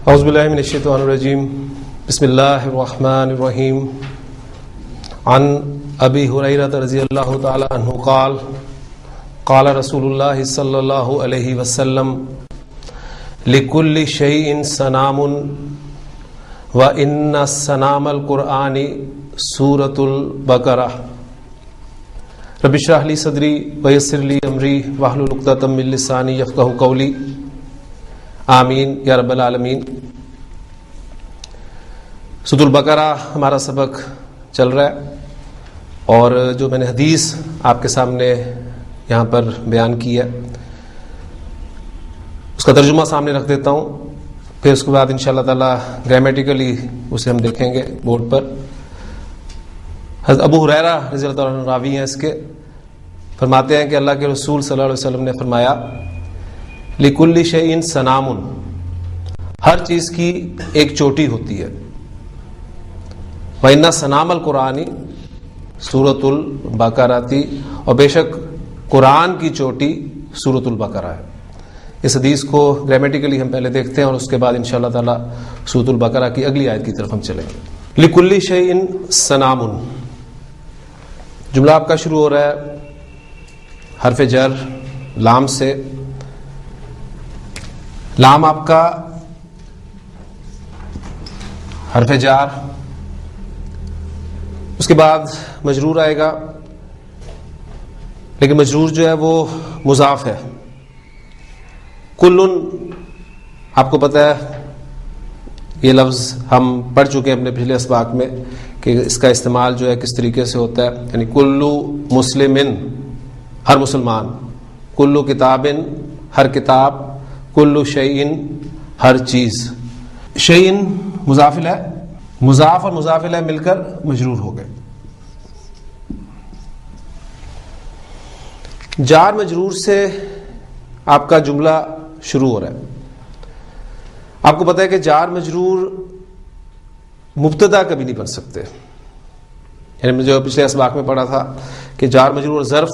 اعوذ باللہ من الشیطان الرجیم بسم اللہ الرحمن الرحیم عن ابی ہریرہ رضی اللہ تعالی عنہ قال قال رسول اللہ صلی اللہ علیہ وسلم لکل شیء صنام وان صنام القرآن سورۃ البقرہ رب اشرح لی صدری ویسر لی امری واحلل عقدۃ من لسانی یفقہوا قولی آمین یا رب العالمین۔ سورۃ البقرہ ہمارا سبق چل رہا ہے اور جو میں نے حدیث آپ کے سامنے یہاں پر بیان کی ہے اس کا ترجمہ سامنے رکھ دیتا ہوں، پھر اس کے بعد انشاءاللہ تعالی گرامیٹیکلی اسے ہم دیکھیں گے بورڈ پر۔ حضرت ابو ہریرہ رضی اللہ عنہ راوی ہیں اس کے، فرماتے ہیں کہ اللہ کے رسول صلی اللہ علیہ وسلم نے فرمایا لِكُلِّ شَيْءٍ صَنَامٌ، ہر چیز کی ایک چوٹی ہوتی ہے، وَإِنَّ صَنَامَ الْقُرْآنِ سورۃ البقرہ، اور بے شک قرآن کی چوٹی سورۃ البقرہ ہے۔ اس حدیث کو گرامیٹیکلی ہم پہلے دیکھتے ہیں اور اس کے بعد انشاءاللہ تعالی سورۃ البقرہ کی اگلی آیت کی طرف ہم چلیں گے۔ لِكُلِّ شَيْءٍ صَنَامٌ، جملہ آپ کا شروع ہو رہا ہے حرف جر لام سے۔ لام آپ کا حرف جار، اس کے بعد مجرور آئے گا، لیکن مجرور جو ہے وہ مضاف ہے۔ کلن، آپ کو پتہ ہے یہ لفظ ہم پڑھ چکے ہیں اپنے پچھلے اسباق میں کہ اس کا استعمال جو ہے کس طریقے سے ہوتا ہے، یعنی کلو مسلمن، ہر مسلمان، کلو کتابن، ہر کتاب، کلو شیئن، ہر چیز۔ شیئن مضاف الیہ، مضاف اور مضاف الیہ مل کر مجرور ہو گئے۔ جار مجرور سے آپ کا جملہ شروع ہو رہا ہے۔ آپ کو پتہ ہے کہ جار مجرور مبتدا کبھی نہیں بن سکتے، یعنی جو پچھلے اسباق میں پڑھا تھا کہ جار مجرور اور ظرف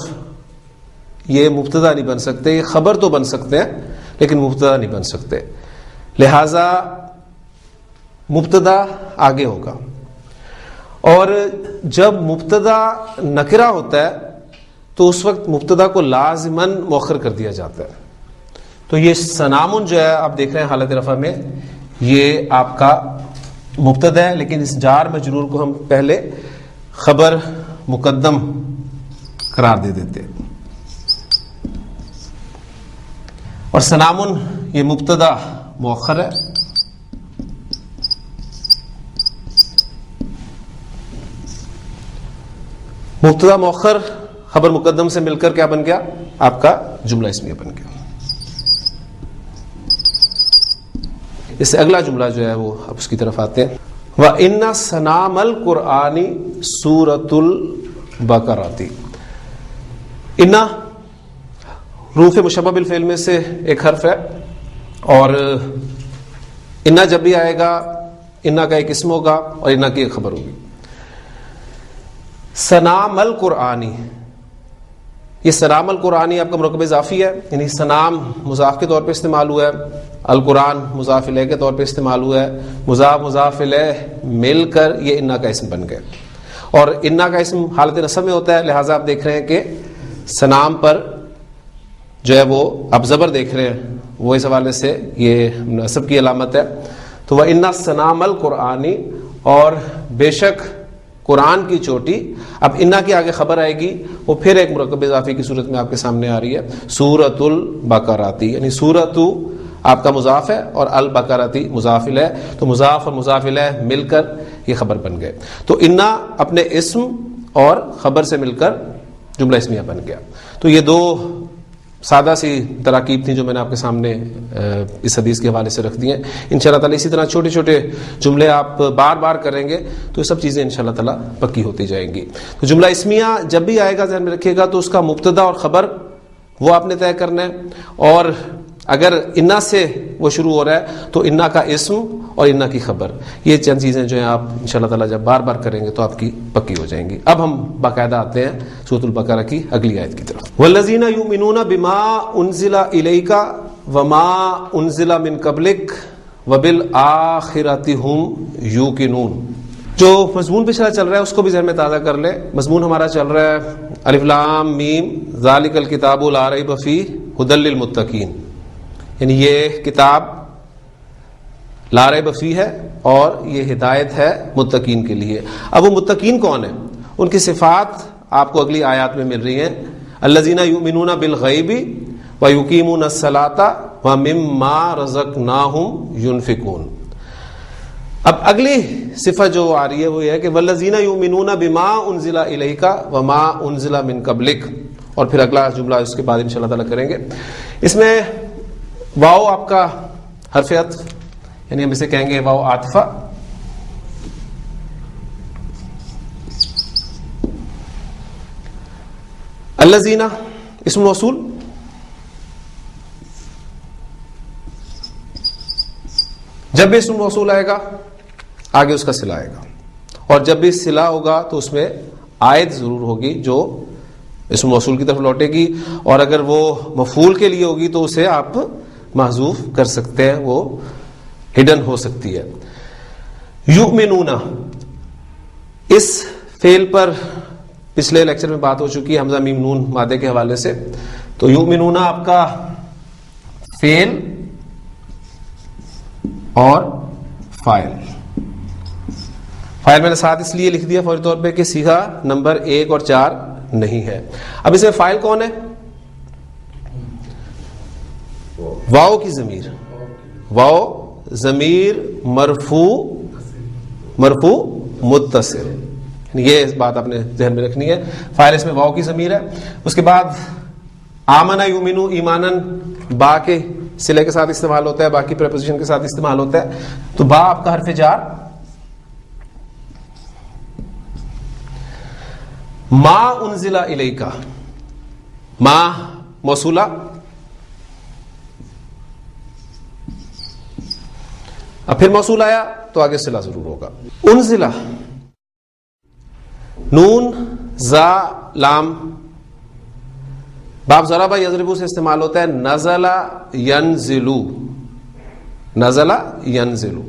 یہ مبتدا نہیں بن سکتے، یہ خبر تو بن سکتے ہیں لیکن مبتدا نہیں بن سکتے، لہذا مبتدا آگے ہوگا۔ اور جب مبتدا نکرہ ہوتا ہے تو اس وقت مبتدا کو لازماً مؤخر کر دیا جاتا ہے۔ تو یہ صنامن جو ہے آپ دیکھ رہے ہیں حالت رفع میں، یہ آپ کا مبتدا ہے، لیکن اس جار مجرور کو ہم پہلے خبر مقدم قرار دے دیتے ہیں، اور صنامن یہ مبتدا مؤخر ہے۔ مبتدا مؤخر خبر مقدم سے مل کر کیا بن گیا؟ آپ کا جملہ اسمیہ بن گیا۔ اس سے اگلا جملہ جو ہے وہ اب اس کی طرف آتے ہیں۔ وَإِنَّ صَنَامَ الْقُرْآنِ سُورَةُ الْبَقَرَةِ، اِنَّ حروف مشبہ بالفعل میں سے ایک حرف ہے، اور اِنَّ جب بھی آئے گا اِنَّ کا ایک اسم ہوگا اور اِنَّ کی ایک خبر ہوگی۔ صنام القرآنی، یہ صنام القرآنی آپ کا مرکب اضافی ہے، یعنی صنام مضاف کے طور پہ استعمال ہوا ہے، القرآن مضاف الیہ کے طور پہ استعمال ہوا ہے، مضاف الیہ مل کر یہ اِنَّ کا اسم بن گئے، اور اِنَّ کا اسم حالت نصب میں ہوتا ہے، لہٰذا آپ دیکھ رہے ہیں کہ صنام پر جو ہے وہ آپ زبر دیکھ رہے ہیں، وہ اس حوالے سے یہ نصب کی علامت ہے۔ تو وَإِنَّ صَنَامَ الْقُرْآنِ، اور بے شک قرآن کی چوٹی، اب اِنَّ کی آگے خبر آئے گی، وہ پھر ایک مرکب اضافی کی صورت میں آپ کے سامنے آ رہی ہے، سورۃ البقرہ، یعنی سورۃ آپ کا مضاف ہے اور البقرہ مضاف الیہ، تو مضاف اور مضاف الیہ مل کر یہ خبر بن گئے۔ تو اِنَّ اپنے اسم اور خبر سے مل کر جملہ اسمیہ بن گیا۔ تو یہ دو سادہ سی تراکیب تھیں جو میں نے آپ کے سامنے اس حدیث کے حوالے سے رکھ دی ہیں۔ انشاءاللہ تعالی اسی طرح چھوٹے چھوٹے جملے آپ بار بار کریں گے تو یہ سب چیزیں انشاءاللہ تعالی پکی ہوتی جائیں گی۔ تو جملہ اسمیہ جب بھی آئے گا ذہن میں رکھیے گا تو اس کا مبتدا اور خبر وہ آپ نے طے کرنا ہے، اور اگر اِنَّ سے وہ شروع ہو رہا ہے تو اِنَّ کا اسم اور اِنَّ کی خبر، یہ چند چیزیں جو ہیں آپ انشاءاللہ تعالی جب بار بار کریں گے تو آپ کی پکی ہو جائیں گی۔ اب ہم باقاعدہ آتے ہیں سورۃ البقرہ کی اگلی آیت کی طرف۔ وَالَّذِينَ يُؤْمِنُونَ بِمَا أُنزِلَ إِلَيْكَ وَمَا أُنزِلَ مِن قَبْلِكَ وبالآخرۃ ہم یوقنون. جو مضمون پچھلا چل رہا ہے اس کو بھی ذہن میں تازہ کر لیں. مضمون ہمارا چل رہا ہے الف لام میم ذالک الکتاب لا ریب فیہ ھدی للمتقین، یعنی یہ کتاب لا ریب فیہ ہے اور یہ ہدایت ہے متقین کے لیے. اب وہ متقین کون ہیں؟ ان کی صفات آپ کو اگلی آیات میں مل رہی ہیں. الذین یؤمنون بالغیب ویقیمون الصلاۃ ومما رزقناہم ینفقون. اب اگلی صفت جو آ رہی ہے وہ یہ ہے کہ والذین یؤمنون بما انزل الیک وما انزل من قبلک، اور پھر اگلا جملہ اس کے بعد انشاءاللہ تعالی کریں گے. اس میں واو آپ کا حرف عطف، یعنی ہم اسے کہیں گے واو عاطفہ. الذین اسم موصول، جب بھی اسم موصول آئے گا آگے اس کا صلہ آئے گا، اور جب بھی صلہ ہوگا تو اس میں عائد ضرور ہوگی جو اسم موصول کی طرف لوٹے گی، اور اگر وہ مفعول کے لیے ہوگی تو اسے آپ محذوف کر سکتے ہیں، وہ ہڈن ہو سکتی ہے. یؤمنون، اس فعل پر پچھلے لیکچر میں بات ہو چکی ہے حمزہ میم نون مادے کے حوالے سے. تو یؤمنون آپ کا فعل اور فاعل. فاعل میں نے ساتھ اس لیے لکھ دیا فوری طور پہ کہ صیغہ نمبر 1 اور 4 نہیں ہے. اب اس میں فاعل کون ہے؟ واو کی ضمیر، واو ضمیر مرفوع متصل، یہ بات آپ نے ذہن میں رکھنی ہے. فاعل اس میں واو کی ضمیر ہے. اس کے بعد آمن یؤمنو ایمانن با کے صلے کے ساتھ استعمال ہوتا ہے، باقی پریپوزیشن کے ساتھ استعمال ہوتا ہے. تو با آپ کا حرف جار. ما انزل الیک، ما موصولہ، اب پھر موصول آیا تو آگے صلہ ضرور ہوگا. انزلہ، نون زا لام باب ضربہ یضربو سے استعمال ہوتا ہے. نزل ینزلو، نزل ینزلو،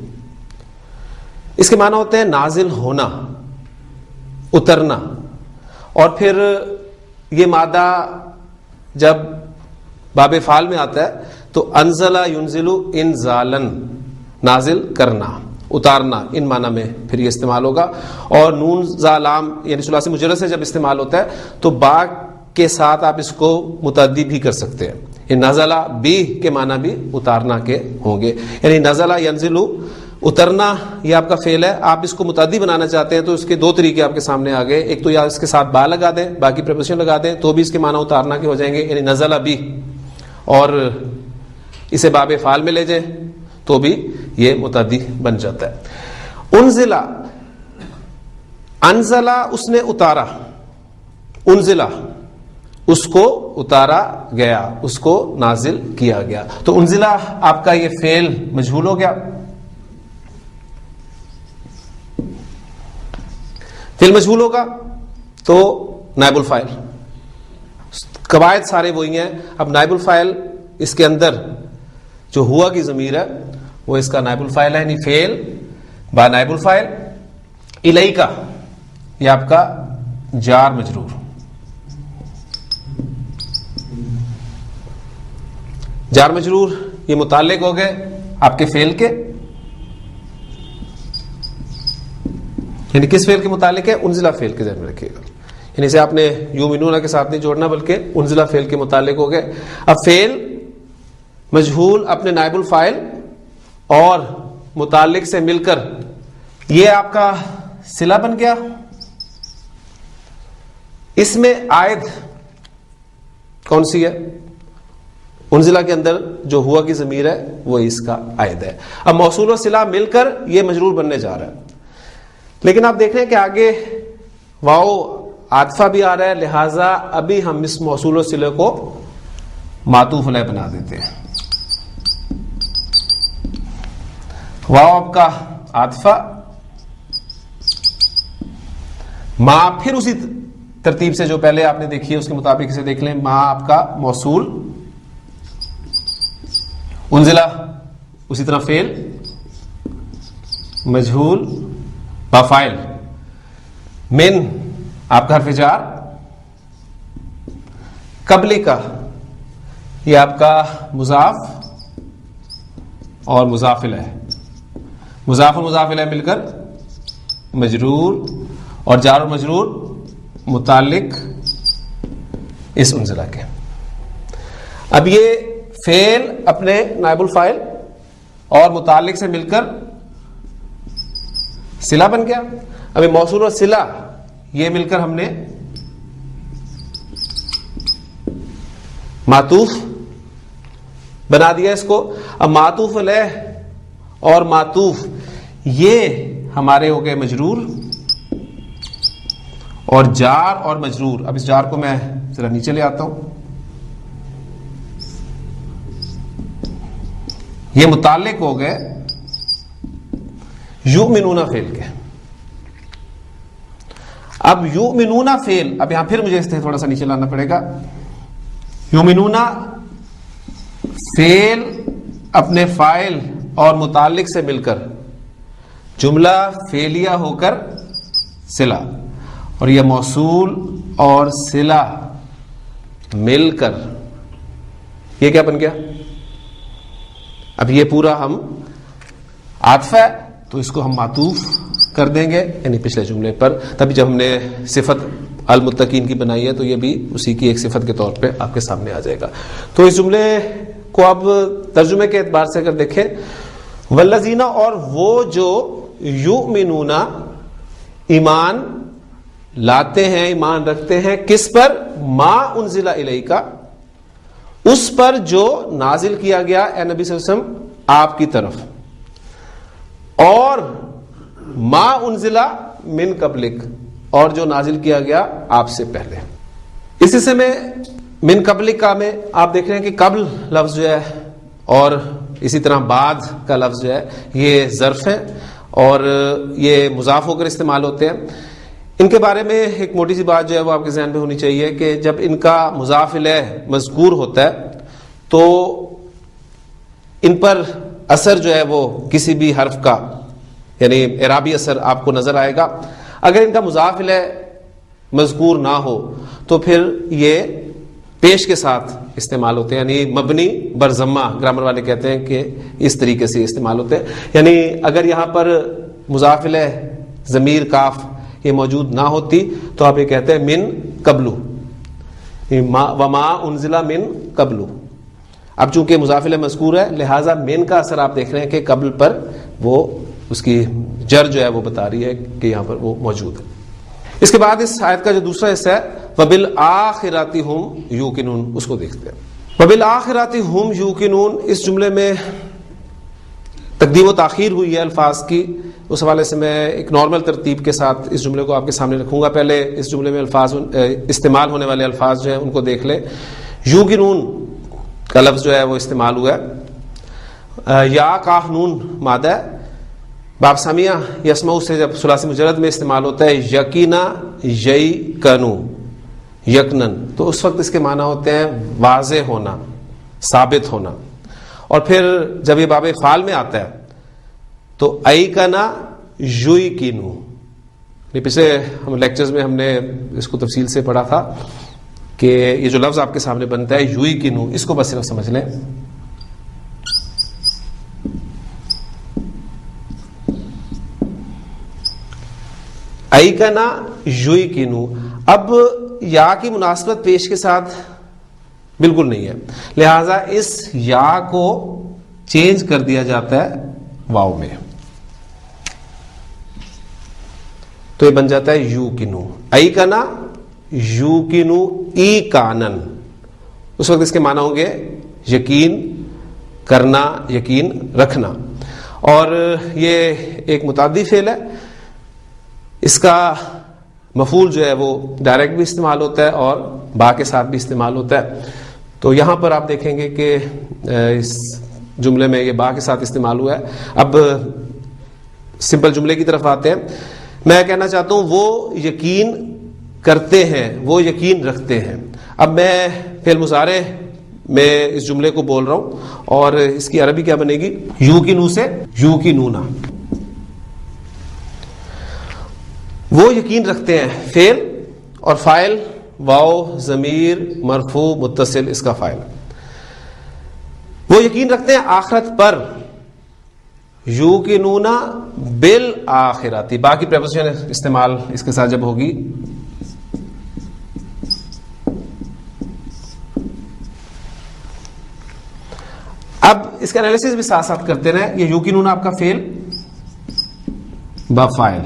اس کے معنی ہوتے ہیں نازل ہونا، اترنا. اور پھر یہ مادہ جب باب فعل میں آتا ہے تو انزل ینزلو انزالن، نازل کرنا، اتارنا، ان معنی میں پھر یہ استعمال ہوگا. اور نون زا لام یعنی ثلاثی مجرد سے جب استعمال ہوتا ہے تو با کے ساتھ آپ اس کو متعدی بھی کر سکتے ہیں. یہ نزلہ بی کے معنی بھی اتارنا کے ہوں گے، یعنی نزلہ ینزلو اترنا یہ آپ کا فعل ہے. آپ اس کو متعدی بنانا چاہتے ہیں تو اس کے دو طریقے آپ کے سامنے آ گئے. ایک تو یا اس کے ساتھ با لگا دیں، باقی پریپوزیشن لگا دیں تو بھی اس کے معنی اتارنا کے ہو جائیں گے، یعنی نزلہ بی، اور اسے باب فعل میں لے جائیں تو بھی یہ متعدی بن جاتا ہے. انزلہ، انزلہ اس نے اتارا، انزلہ اس کو اتارا گیا، اس کو نازل کیا گیا. تو انزلہ آپ کا یہ فعل مجہول ہو گیا. فعل مجہول ہوگا تو نائب الفاعل، قواعد سارے وہی ہیں. اب نائب الفاعل اس کے اندر جو ہوا کی ضمیر ہے وہ اس کا نائب الفاعل ہے، یعنی فعل با نائب الفاعل. الیکا یہ آپ کا جار مجرور، جار مجرور یہ متعلق ہو گئے آپ کے فعل کے، یعنی کس فعل کے متعلق ہے؟ انزلہ فعل کے ذہن میں رکھیے گا. یعنی اسے آپ نے یؤمنون کے ساتھ نہیں جوڑنا بلکہ انزلہ فعل کے متعلق ہو گئے. اب فعل مجہول اپنے نائب الفاعل اور متعلق سے مل کر یہ آپ کا صلہ بن گیا. اس میں عائد کون سی ہے؟ انزلہ کے اندر جو ہوا کی ضمیر ہے وہ اس کا عائد ہے. اب موصول و صلہ مل کر یہ مجرور بننے جا رہا ہے، لیکن آپ دیکھ رہے ہیں کہ آگے واو عاطفہ بھی آ رہا ہے، لہذا ابھی ہم اس موصول و صلہ کو معطوف علیہ بنا دیتے ہیں. واو آپ کا عاطفہ، ما پھر اسی ترتیب سے جو پہلے آپ نے دیکھی ہے اس کے مطابق اسے دیکھ لیں. ما آپ کا موصول، انزلہ اسی طرح فعل، مجہول با فاعل. من آپ کا حرف جار, قبلی کا یہ آپ کا مضاف اور مضاف الیہ, مضاف اور مضاف الیہ مل کر مجرور, اور جار اور مجرور متعلق اس انزلہ کے. اب یہ فعل اپنے نائب الفاعل اور متعلق سے مل کر صلہ بن گیا. ابھی موصول اور صلہ یہ مل کر ہم نے معطوف بنا دیا اس کو. اب معطوف علیہ اور معطوف یہ ہمارے ہو گئے مجرور, اور جار اور مجرور. اب اس جار کو میں ذرا نیچے لے آتا ہوں. یہ متعلق ہو گئے یؤمنون فعل کے. اب یؤمنون فعل, اب یہاں پھر مجھے اس سے تھوڑا سا نیچے لانا پڑے گا. یؤمنون فعل اپنے فاعل اور متعلق سے مل کر جملہ فعلیہ ہو کر صلہ, اور یہ موصول اور صلہ مل کر یہ کیا بن گیا. اب یہ پورا ہم عاطف ہے تو اس کو ہم معطوف کر دیں گے یعنی پچھلے جملے پر. تبھی جب ہم نے صفت المتقین کی بنائی ہے تو یہ بھی اسی کی ایک صفت کے طور پہ آپ کے سامنے آ جائے گا. تو اس جملے کو اب ترجمے کے اعتبار سے اگر دیکھیں, والذین, اور وہ جو یؤمنون ایمان لاتے ہیں, ایمان رکھتے ہیں, کس پر؟ ما انزل الیک, اس پر جو نازل کیا گیا اے نبی صلی اللہ علیہ وسلم آپ کی طرف, اور ما انزل من قبلک, اور جو نازل کیا گیا آپ سے پہلے. اس حصے میں من قبلک کا میں آپ دیکھ رہے ہیں کہ قبل لفظ جو ہے اور اسی طرح بعد کا لفظ جو ہے یہ ظرف ہے اور یہ مضاف ہو کر استعمال ہوتے ہیں. ان کے بارے میں ایک موٹی سی بات جو ہے وہ آپ کے ذہن میں ہونی چاہیے کہ جب ان کا مضاف الیہ مذکور ہوتا ہے تو ان پر اثر جو ہے وہ کسی بھی حرف کا یعنی اعرابی اثر آپ کو نظر آئے گا. اگر ان کا مضاف الیہ مذکور نہ ہو تو پھر یہ پیش کے ساتھ استعمال ہوتے ہیں, یعنی مبنی بر ضمہ, گرامر والے کہتے ہیں کہ اس طریقے سے استعمال ہوتے ہیں. یعنی اگر یہاں پر مضاف الیہ ضمیر کاف یہ موجود نہ ہوتی تو آپ یہ کہتے ہیں من قبلو, وما انزل من قبلو. اب چونکہ مضاف الیہ مذکور ہے لہٰذا من کا اثر آپ دیکھ رہے ہیں کہ قبل پر وہ اس کی جر جو ہے وہ بتا رہی ہے کہ یہاں پر وہ موجود ہے. اس کے بعد اس آیت کا جو دوسرا حصہ ہے وبالآخرۃ ہم یوقنون, اس کو دیکھتے ہیں. وبالآخرۃ ہم یوقنون, اس جملے میں تقدیم و تاخیر ہوئی ہے الفاظ کی. اس حوالے سے میں ایک نارمل ترتیب کے ساتھ اس جملے کو آپ کے سامنے رکھوں گا. پہلے اس جملے میں الفاظ استعمال ہونے والے الفاظ جو ہیں ان کو دیکھ لیں. یوقنون کا لفظ جو ہے وہ استعمال ہوا ہے. یا کاف نون مادہ باب سامیہ یسمعو سے جب ثلاثی مجرد میں استعمال ہوتا ہے یقینا یقینو یقنن, تو اس وقت اس کے معنی ہوتے ہیں واضح ہونا, ثابت ہونا. اور پھر جب یہ باب فعال میں آتا ہے تو ایقنا یقینو, پچھلے ہم لیکچرز میں ہم نے اس کو تفصیل سے پڑھا تھا کہ یہ جو لفظ آپ کے سامنے بنتا ہے یقینو, اس کو بس صرف سمجھ لیں. ایقنا یقینو, اب یا کی مناسبت پیش کے ساتھ بالکل نہیں ہے, لہذا اس یا کو چینج کر دیا جاتا ہے واو میں, تو یہ بن جاتا ہے یوقنو. ایقنا یوقنو ایقانن, اس وقت اس کے معنی ہوں گے یقین کرنا, یقین رکھنا. اور یہ ایک متعدی فعل ہے, اس کا مفعول جو ہے وہ ڈائریکٹ بھی استعمال ہوتا ہے اور با کے ساتھ بھی استعمال ہوتا ہے. تو یہاں پر آپ دیکھیں گے کہ اس جملے میں یہ با کے ساتھ استعمال ہوا ہے. اب سمپل جملے کی طرف آتے ہیں. میں کہنا چاہتا ہوں وہ یقین کرتے ہیں, وہ یقین رکھتے ہیں. اب میں فعل مضارع میں اس جملے کو بول رہا ہوں اور اس کی عربی کیا بنے گی؟ یوقنو سے یوقنونا. وہ یقین رکھتے ہیں، فعل اور فاعل واو ضمیر مرفوع متصل اس کا فاعل، وہ یقین رکھتے ہیں آخرت پر، یوقنون بالآخرۃ، باقی پریپوزیشن استعمال اس کے ساتھ جب ہوگی اب اس کا انالیسس بھی ساتھ ساتھ کرتے رہے. یہ یوقنون آپ کا فعل با فاعل،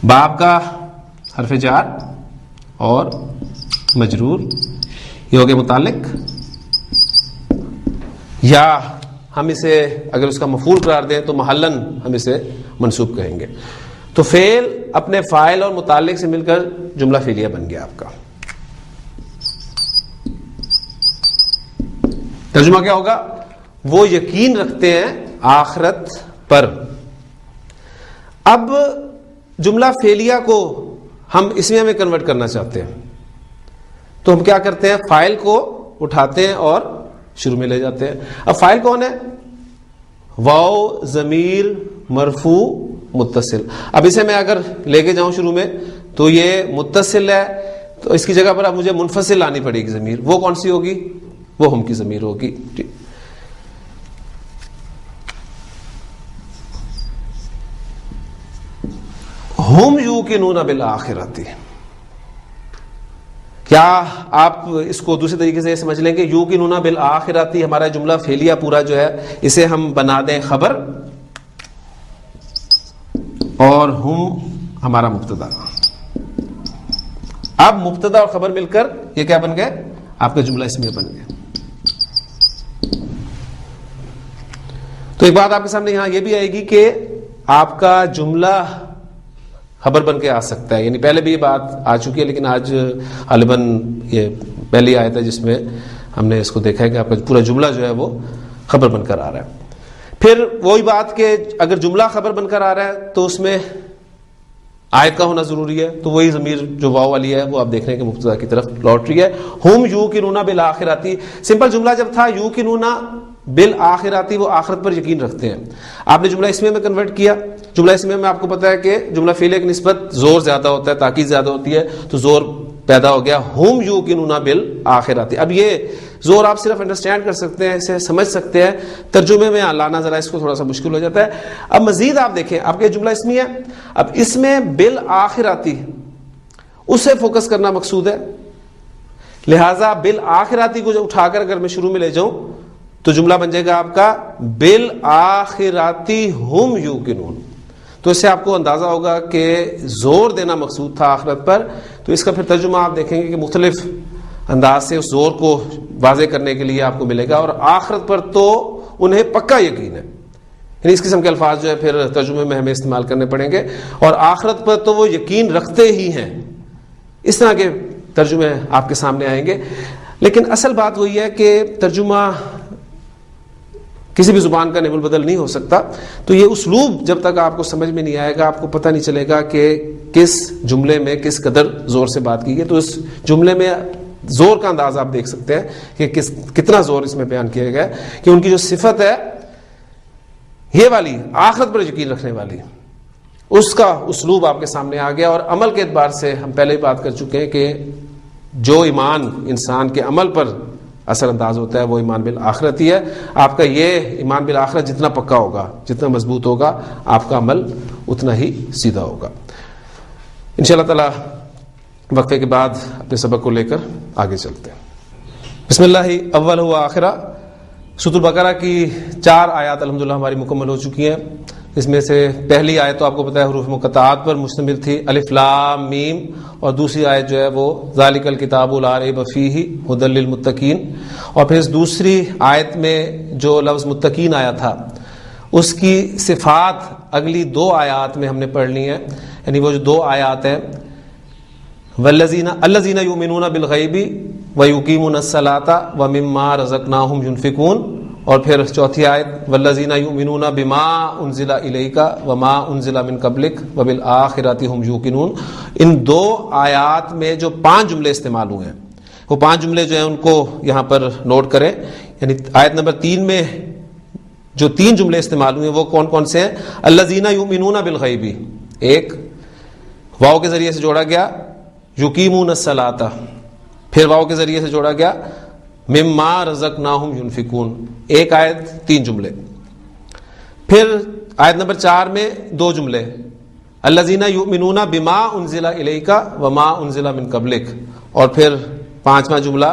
باب کا حرف جار اور مجرور، یہ ہو گیا متعلق، یا ہم اسے اگر اس کا مفعول قرار دیں تو محلن ہم اسے منصوب کہیں گے. تو فعل اپنے فاعل اور متعلق سے مل کر جملہ فعلیہ بن گیا آپ کا. ترجمہ کیا ہوگا؟ وہ یقین رکھتے ہیں آخرت پر. اب جملہ فعلیہ کو ہم اسمیہ میں کنورٹ کرنا چاہتے ہیں تو ہم کیا کرتے ہیں؟ فاعل کو اٹھاتے ہیں اور شروع میں لے جاتے ہیں. اب فاعل کون ہے؟ واو ضمیر مرفوع متصل. اب اسے میں اگر لے کے جاؤں شروع میں تو یہ متصل ہے، تو اس کی جگہ پر اب مجھے منفصل لانی پڑے گی ضمیر. وہ کون سی ہوگی؟ وہ ہم کی ضمیر ہوگی. ہم یوقنون بالآخرۃ. کیا آپ اس کو دوسرے طریقے سے سمجھ لیں گے؟ یوقنون بالآخرۃ ہمارا جملہ فعلیہ پورا جو ہے اسے ہم بنا دیں خبر اور ہم ہمارا مبتدا. اب مبتدا اور خبر مل کر یہ کیا بن گئے؟ آپ کا جملہ اسمیہ بن گیا. تو ایک بات آپ کے سامنے یہاں یہ بھی آئے گی کہ آپ کا جملہ خبر بن کے آ سکتا ہے. یعنی پہلے بھی یہ بات آ چکی ہے لیکن آج غالباً یہ پہلی آیت ہے جس میں ہم نے اس کو دیکھا ہے کہ آپ کا پورا جملہ جو ہے وہ خبر بن کر آ رہا ہے. پھر وہی بات کہ اگر جملہ خبر بن کر آ رہا ہے تو اس میں آیت کا ہونا ضروری ہے. تو وہی ضمیر جو واو والی ہے وہ آپ دیکھ رہے ہیں کہ مبتدا کی طرف لوٹ رہی ہے. ہم یوقنون بالآخرۃ. سمپل جملہ جب تھا یوقنون بالآخرۃ، وہ آخرت پر یقین رکھتے ہیں. آپ نے جملہ اسمیہ میں کنورٹ کیا. جملہ اسمیہ میں آپ کو پتا ہے کہ جملہ فعلیہ کی نسبت زور زیادہ ہوتا ہے، تاکید زیادہ ہوتی ہے، تو زور پیدا ہو گیا ہم یوقنون بالآخرۃ. اب یہ زور آپ صرف انڈرسٹینڈ کر سکتے ہیں، اسے سمجھ سکتے ہیں، ترجمے میں لانا ذرا اس کو تھوڑا سا مشکل ہو جاتا ہے. اب مزید آپ دیکھیں، آپ کا جملہ اسمیہ ہے، اب اس میں بالآخرۃ اسے فوکس کرنا مقصود ہے. لہذا بالآخرۃ کو جو اٹھا کر اگر میں شروع میں لے جاؤں تو جملہ بن جائے گا آپ کا بالآخرۃ ہم یوقنون. تو اس سے آپ کو اندازہ ہوگا کہ زور دینا مقصود تھا آخرت پر. تو اس کا پھر ترجمہ آپ دیکھیں گے کہ مختلف انداز سے اس زور کو واضح کرنے کے لیے آپ کو ملے گا. اور آخرت پر تو انہیں پکا یقین ہے، یعنی اس قسم کے الفاظ جو ہے پھر ترجمے میں ہمیں استعمال کرنے پڑیں گے. اور آخرت پر تو وہ یقین رکھتے ہی ہیں. اس طرح کے ترجمے آپ کے سامنے آئیں گے. لیکن اصل بات وہی ہے کہ ترجمہ کسی بھی زبان کا نعم البدل نہیں ہو سکتا. تو یہ اسلوب جب تک آپ کو سمجھ میں نہیں آئے گا، آپ کو پتہ نہیں چلے گا کہ کس جملے میں کس قدر زور سے بات کی گئی. تو اس جملے میں زور کا انداز آپ دیکھ سکتے ہیں کہ کتنا زور اس میں بیان کیا گیا ہے کہ ان کی جو صفت ہے یہ والی آخرت پر یقین رکھنے والی، اس کا اسلوب آپ کے سامنے آ گیا. اور عمل کے اعتبار سے ہم پہلے ہی بات کر چکے ہیں کہ جو ایمان انسان کے عمل پر اثر انداز ہوتا ہے وہ ایمان بالآخرت ہی ہے. آپ کا یہ ایمان بالآخرت جتنا پکا ہوگا، جتنا مضبوط ہوگا، آپ کا عمل اتنا ہی سیدھا ہوگا. انشاءاللہ تعالی وقفے کے بعد اپنے سبق کو لے کر آگے چلتے ہیں. بسم اللہ اول و آخرہ. سورۃ البقرہ کی 4 آیات الحمدللہ ہماری مکمل ہو چکی ہیں. اس میں سے پہلی آیت تو آپ کو پتہ ہے حروف مقطعات پر مشتمل تھی، الف لام میم، اور دوسری آیت جو ہے وہ ذالک الکتاب لا ریب فیہ ھدی للمتقین. اور پھر اس دوسری آیت میں جو لفظ متقین آیا تھا اس کی صفات اگلی 2 آیات میں ہم نے پڑھ لی ہیں. یعنی وہ جو 2 آیات ہیں الذین یؤمنون بالغیب ویقیمون الصلاۃ ومما رزقناہم ینفقون. اور پھر چوتھی آیت والذین یؤمنون بما انزل الیک وما انزل من قبلک وبالآخرۃ ھم یوقنون. ان 2 آیات میں جو 5 جملے استعمال ہوئے ہیں وہ 5 جملے جو ہیں ان کو یہاں پر نوٹ کریں. یعنی آیت نمبر 3 میں جو 3 جملے استعمال ہوئے ہیں وہ کون کون سے ہیں؟ الذین یؤمنون بالغیب، ایک واو کے ذریعے سے جوڑا گیا یقیمون الصلاۃ، پھر واو کے ذریعے سے جوڑا گیا مما رزقناہم ینفقون، ایک آیت 3 جملے. پھر آیت نمبر 4 میں 2 جملے الذین یؤمنون بما انزل الیک وما انزل من قبلک، اور پھر 5واں جملہ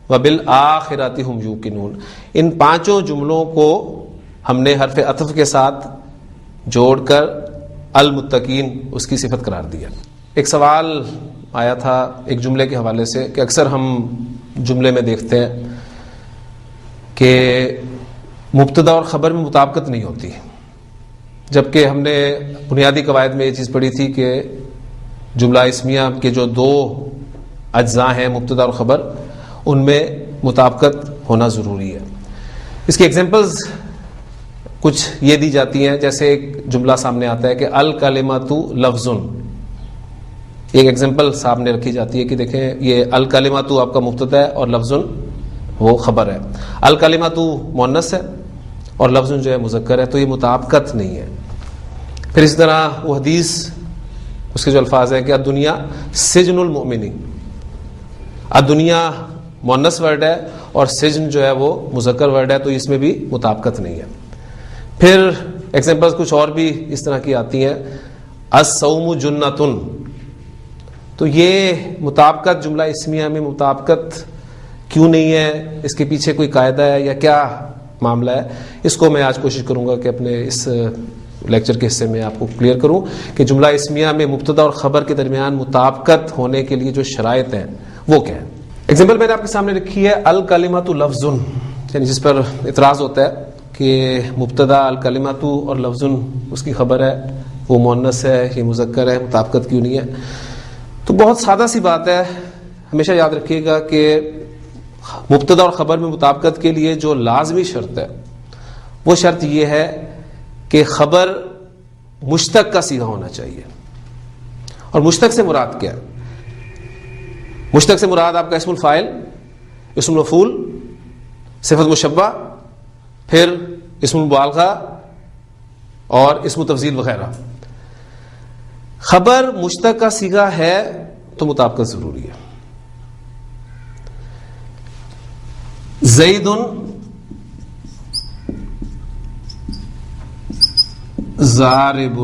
وبالآخرۃ ھم یوقنون. ان 5 جملوں کو ہم نے حرف عطف کے ساتھ جوڑ کر المتقین اس کی صفت قرار دیا. ایک سوال آیا تھا ایک جملے کے حوالے سے کہ اکثر ہم جملے میں دیکھتے ہیں کہ مبتدا اور خبر میں مطابقت نہیں ہوتی، جبکہ ہم نے بنیادی قواعد میں یہ چیز پڑھی تھی کہ جملہ اسمیہ کے جو 2 اجزاء ہیں مبتدا اور خبر، ان میں مطابقت ہونا ضروری ہے. اس کی ایگزامپلز کچھ یہ دی جاتی ہیں، جیسے ایک جملہ سامنے آتا ہے کہ الکلمۃ لفظ، ایک ایگزامپل سامنے رکھی جاتی ہے کہ دیکھیں یہ الکلمۃ آپ کا مبتدا ہے اور لفظ وہ خبر ہے، الکلمۃ مؤنث ہے اور لفظ جو ہے مذکر ہے، تو یہ مطابقت نہیں ہے. پھر اس طرح وہ حدیث اس کے جو الفاظ ہیں کہ الدنیا سجن المؤمن، الدنیا مؤنث ورڈ ہے اور سجن جو ہے وہ مذکر ورڈ ہے، تو اس میں بھی مطابقت نہیں ہے. پھر ایگزامپلز کچھ اور بھی اس طرح کی آتی ہیں الصوم جنۃ، تو یہ مطابقت جملہ اسمیہ میں مطابقت کیوں نہیں ہے، اس کے پیچھے کوئی قاعدہ ہے یا کیا معاملہ ہے، اس کو میں آج کوشش کروں گا کہ اپنے اس لیکچر کے حصے میں آپ کو کلیئر کروں کہ جملہ اسمیہ میں مبتدا اور خبر کے درمیان مطابقت ہونے کے لیے جو شرائط ہیں وہ کیا ہیں. ایگزامپل میں نے آپ کے سامنے رکھی ہے الکلمۃ لفظ، یعنی جس پر اعتراض ہوتا ہے کہ مبتدا الکلمۃ اور لفظ اس کی خبر ہے، وہ مؤنث ہے یہ مذکر ہے، مطابقت کیوں نہیں ہے. تو بہت سادہ سی بات ہے، ہمیشہ یاد رکھیے گا کہ مبتدا اور خبر میں مطابقت کے لیے جو لازمی شرط ہے وہ شرط یہ ہے کہ خبر مشتق کا صیغہ ہونا چاہیے. اور مشتق سے مراد کیا ہے؟ مشتق سے مراد آپ کا اسم الفاعل، اسم المفعول، صفت مشبہ، پھر اسم المبالغہ اور اسم تفضیل وغیرہ. خبر مشتق کا صیغہ ہے تو مطابقت ضروری ہے. زید ضارب،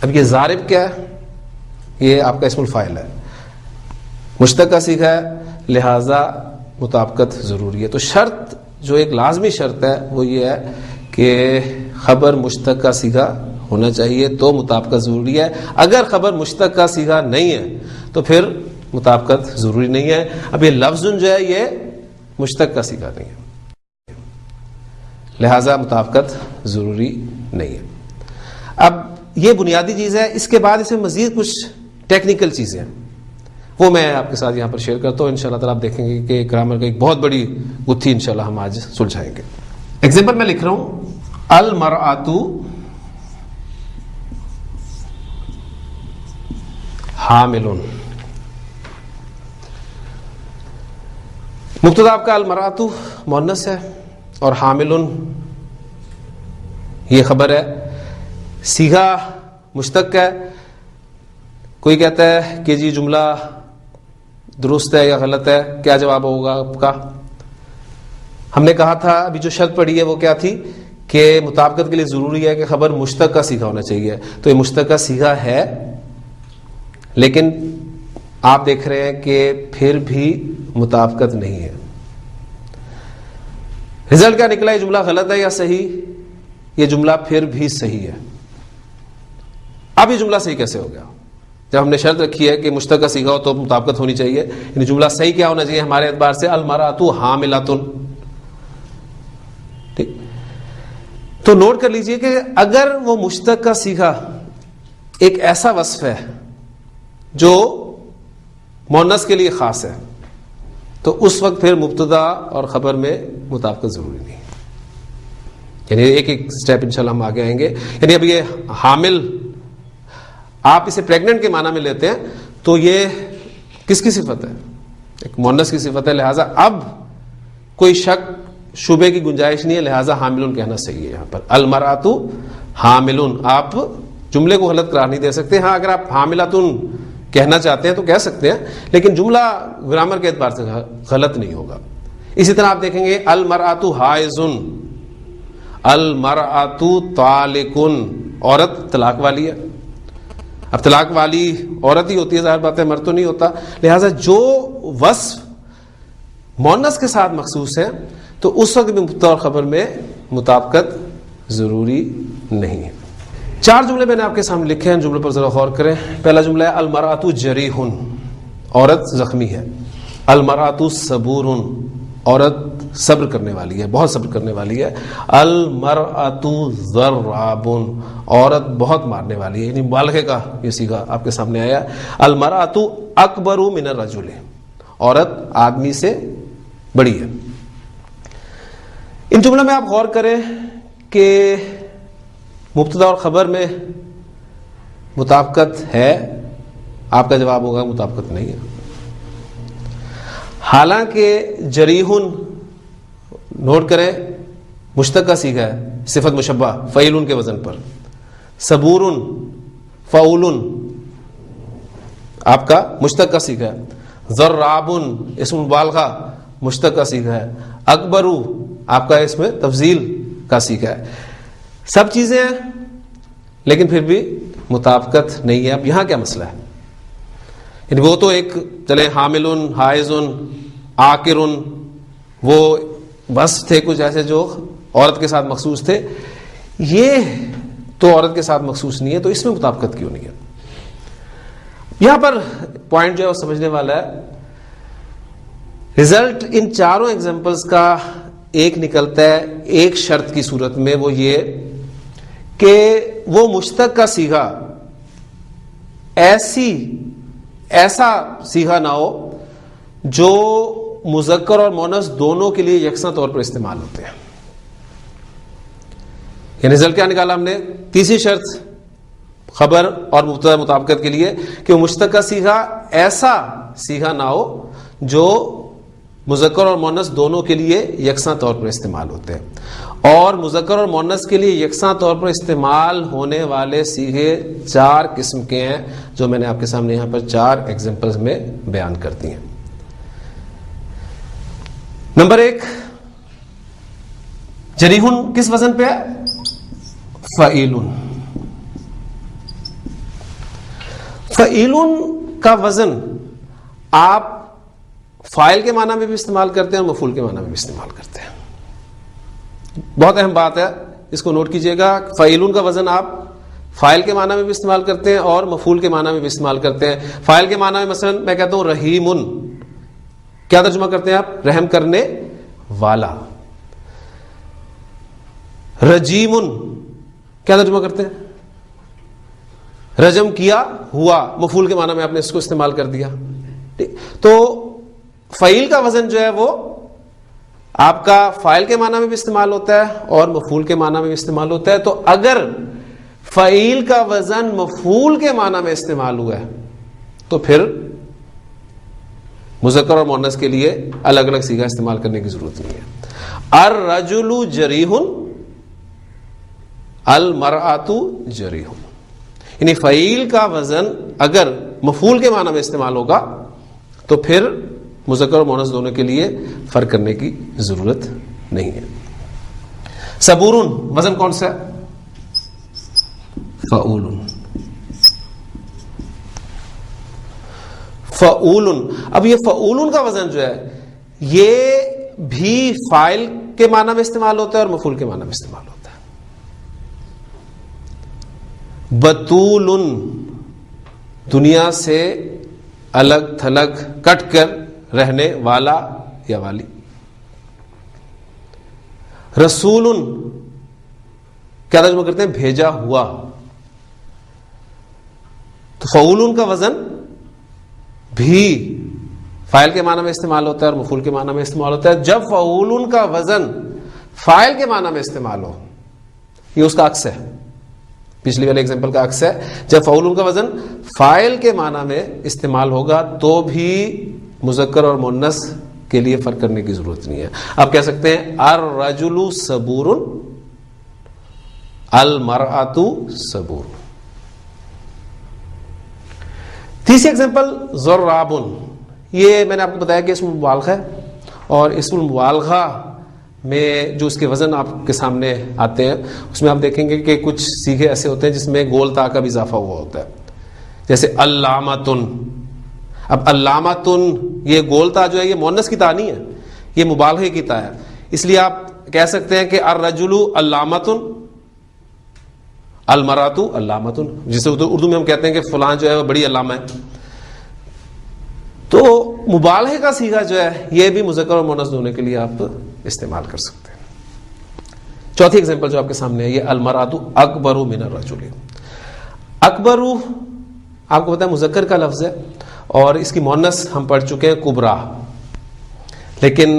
اب یہ ضارب کیا ہے؟ یہ آپ کا اسم الفاعل ہے، مشتق کا صیغہ ہے، لہذا مطابقت ضروری ہے. تو شرط جو ایک لازمی شرط ہے وہ یہ ہے کہ خبر مشتق کا صیغہ ہونا چاہیے تو مطابقت ضروری ہے. اگر خبر مشتق کا صیغہ نہیں ہے تو پھر مطابقت ضروری نہیں ہے. اب یہ لفظ جو ہے یہ مشتق کا صیغہ نہیں ہے، لہذا مطابقت ضروری نہیں ہے. اب یہ بنیادی چیز ہے. اس کے بعد اس میں مزید کچھ ٹیکنیکل چیزیں ہیں، وہ میں آپ کے ساتھ یہاں پر شیئر کرتا ہوں. انشاءاللہ تعالیٰ آپ دیکھیں گے کہ گرامر کا ایک بہت بڑی گتھی انشاءاللہ ہم آج سلجھائیں گے. ایگزامپل میں لکھ رہا ہوں المرأۃ حامل. مبتدا آپ کا المرأۃ مؤنث ہے اور حامل یہ خبر ہے. صیغہ مشتق ہے. کوئی کہتا ہے کہ جی جملہ درست ہے یا غلط ہے، کیا جواب ہوگا آپ کا؟ ہم نے کہا تھا ابھی جو شرط پڑھی ہے وہ کیا تھی کہ مطابقت کے لیے ضروری ہے کہ خبر مشتق کا صیغہ ہونا چاہیے. تو یہ مشتق کا صیغہ ہے، لیکن آپ دیکھ رہے ہیں کہ پھر بھی مطابقت نہیں ہے. رزلٹ کیا نکلا؟ یہ جملہ غلط ہے یا صحیح؟ یہ جملہ پھر بھی صحیح ہے. اب یہ جملہ صحیح کیسے ہو گیا؟ جب ہم نے شرط رکھی ہے کہ مشتق کا صیغہ ہو تو مطابقت ہونی چاہیے، یعنی جملہ صحیح کیا ہونا چاہیے ہمارے اعتبار سے؟ المرأۃ حاملۃ. ٹھیک، تو نوٹ کر لیجئے کہ اگر وہ مشتق کا صیغہ ایک ایسا وصف ہے جو مؤنث کے لیے خاص ہے تو اس وقت پھر مبتدا اور خبر میں مطابقت ضروری نہیں. یعنی ایک ایک سٹیپ انشاءاللہ ہم آگے آئیں گے. یعنی اب یہ حامل آپ اسے پریگننٹ کے معنی میں لیتے ہیں تو یہ کس کی صفت ہے؟ ایک مؤنث کی صفت ہے. لہٰذا اب کوئی شک شبے کی گنجائش نہیں ہے، لہٰذا حاملن کہنا صحیح ہے یہاں پر. المرأۃ حاملن، آپ جملے کو غلط قرار نہیں دے سکتے. ہاں اگر آپ حاملاتن کہنا چاہتے ہیں تو کہہ سکتے ہیں، لیکن جملہ گرامر کے اعتبار سے غلط نہیں ہوگا. اسی طرح آپ دیکھیں گے المرأۃ حائضن، المرأۃ طالقن، عورت طلاق والی ہے. اب طلاق والی عورت ہی ہوتی ہے، ظاہر بات ہے مرد تو نہیں ہوتا، لہٰذا جو وصف مؤنث کے ساتھ مخصوص ہے تو اس وقت بھی مبتدا اور خبر میں مطابقت ضروری نہیں ہے. 4 جملے میں نے آپ کے سامنے لکھے ہیں، جملے پر ذرا غور کریں. پہلا جملہ ہے المرأۃ جریح، عورت زخمی ہے. المرأۃ صبور، عورت صبر کرنے والی ہے، بہت صبر کرنے والی ہے. المرأۃ ضراب، عورت بہت مارنے والی ہے، یعنی مبالغے کا یہ صیغہ آپ کے سامنے آیا. المرأۃ اکبر من الرجل، عورت آدمی سے بڑی ہے. ان جملوں میں آپ غور کریں کہ مبتدا اور خبر میں مطابقت ہے، آپ کا جواب ہوگا مطابقت نہیں ہے. حالانکہ جریحن نوٹ کریں مشتق کا صیغہ ہے، صفت مشبہ فعیل کے وزن پر. صبور فعول آپ کا مشتق کا صیغہ ہے. ضراب اسم مبالغہ مشتق کا صیغہ ہے. اکبر آپ کا اس میں تفضیل کا صیغہ ہے. سب چیزیں ہیں لیکن پھر بھی مطابقت نہیں ہے. اب یہاں کیا مسئلہ ہے؟ یعنی وہ تو ایک چلے حامل حائض عاقر وہ بس تھے کچھ ایسے جو عورت کے ساتھ مخصوص تھے، یہ تو عورت کے ساتھ مخصوص نہیں ہے، تو اس میں مطابقت کیوں نہیں ہے؟ یہاں پر پوائنٹ جو ہے وہ سمجھنے والا ہے. رزلٹ ان چاروں ایگزامپلس کا ایک نکلتا ہے ایک شرط کی صورت میں، وہ یہ کہ وہ مشتق کا صیغہ ایسا صیغہ نہ ہو جو مذکر اور مؤنث دونوں کے لیے یکساں طور پر استعمال ہوتے ہیں. یہ رزلٹ کیا نکالا ہم نے؟ تیسری شرط خبر اور مبتدا مطابقت کے لیے کہ وہ مشتق کا صیغہ ایسا صیغہ نہ ہو جو مذکر اور مؤنث دونوں کے لیے یکساں طور پر استعمال ہوتے ہیں. اور مذکر اور مؤنث کے لیے یکساں طور پر استعمال ہونے والے صیغے 4 قسم کے ہیں، جو میں نے آپ کے سامنے یہاں پر 4 ایگزامپلز میں بیان کر دی ہیں. نمبر 1 جریحن کس وزن پہ ہے؟ فعیلن. فعیلن کا وزن آپ فاعل کے معنی میں بھی استعمال کرتے ہیں اور مفعول کے معنی میں بھی استعمال کرتے ہیں. بہت اہم بات ہے، اس کو نوٹ کیجئے گا. فعیلن کا وزن آپ فاعل کے معنی میں بھی استعمال کرتے ہیں اور مفعول کے معنی میں بھی استعمال کرتے ہیں. فاعل کے معنی میں مثلا میں کہتا ہوں رحیمن، کیا ترجمہ کرتے ہیں آپ؟ رحم کرنے والا. رجیمن کیا ترجمہ کرتے ہیں؟ رجم کیا ہوا. مفعول کے معنی میں آپ نے اس کو استعمال کر دیا. تو فعیل کا وزن جو ہے وہ آپ کا فاعل کے معنی میں بھی استعمال ہوتا ہے اور مفعول کے معنی میں بھی استعمال ہوتا ہے. تو اگر فعیل کا وزن مفعول کے معنی میں استعمال ہوا ہے تو پھر مذکر اور مؤنث کے لیے الگ الگ صیغہ استعمال کرنے کی ضرورت نہیں ہے. الرجل جریح، المرأۃ جریح. یعنی فعیل کا وزن اگر مفعول کے معنی میں استعمال ہوگا تو پھر مذکر اور مؤنث دونوں کے لیے فرق کرنے کی ضرورت نہیں ہے. صبورن وزن کون سا ہے؟ فعولن. فعولن. اب یہ فعولن کا وزن جو ہے یہ بھی فاعل کے معنی میں استعمال ہوتا ہے اور مفعول کے معنی میں استعمال ہوتا ہے. بطولن دنیا سے الگ تھلگ کٹ کر رہنے والا یا والی. رسولن کیا ترجمہ کرتے ہیں؟ بھیجا ہوا. تو فعولن کا وزن بھی فاعل کے معنی میں استعمال ہوتا ہے اور مفعول کے معنی میں استعمال ہوتا ہے. جب فعولن کا وزن فاعل کے معنی میں استعمال ہو، یہ اس کا عکس ہے، پچھلی والے ایگزامپل کا عکس ہے. جب فعولن کا وزن فاعل کے معنی میں استعمال ہوگا تو بھی مذکر اور مؤنث کے لیے فرق کرنے کی ضرورت نہیں ہے. آپ کہہ سکتے ہیں الرجل صبور، المرأۃ صبور. تیسری ایگزامپل ضراب. یہ میں نے آپ کو بتایا کہ اسم مبالغہ ہے، اور اسم مبالغہ میں جو اس کے وزن آپ کے سامنے آتے ہیں اس میں آپ دیکھیں گے کہ کچھ صیغے ایسے ہوتے ہیں جس میں گول تا کا بھی اضافہ ہوا ہوتا ہے، جیسے علامتن. اب علامتن یہ گول تا جو ہے یہ مؤنث کی تا نہیں ہے، یہ مبالغے کی تا ہے. اس لیے آپ کہہ سکتے ہیں کہ الرجل علامتن، المرأۃ علامتن، جسے اردو میں ہم کہتے ہیں کہ فلاں جو ہے وہ بڑی علامہ ہے. تو مبالغے کا صیغہ جو ہے یہ بھی مذکر اور مؤنث دونوں کے لیے آپ استعمال کر سکتے ہیں. چوتھی ایگزامپل جو آپ کے سامنے ہے یہ المرأۃ اکبر من الرجل. اکبر آپ کو پتا ہے مذکر کا لفظ ہے، اور اس کی مؤنث ہم پڑھ چکے ہیں کبرا، لیکن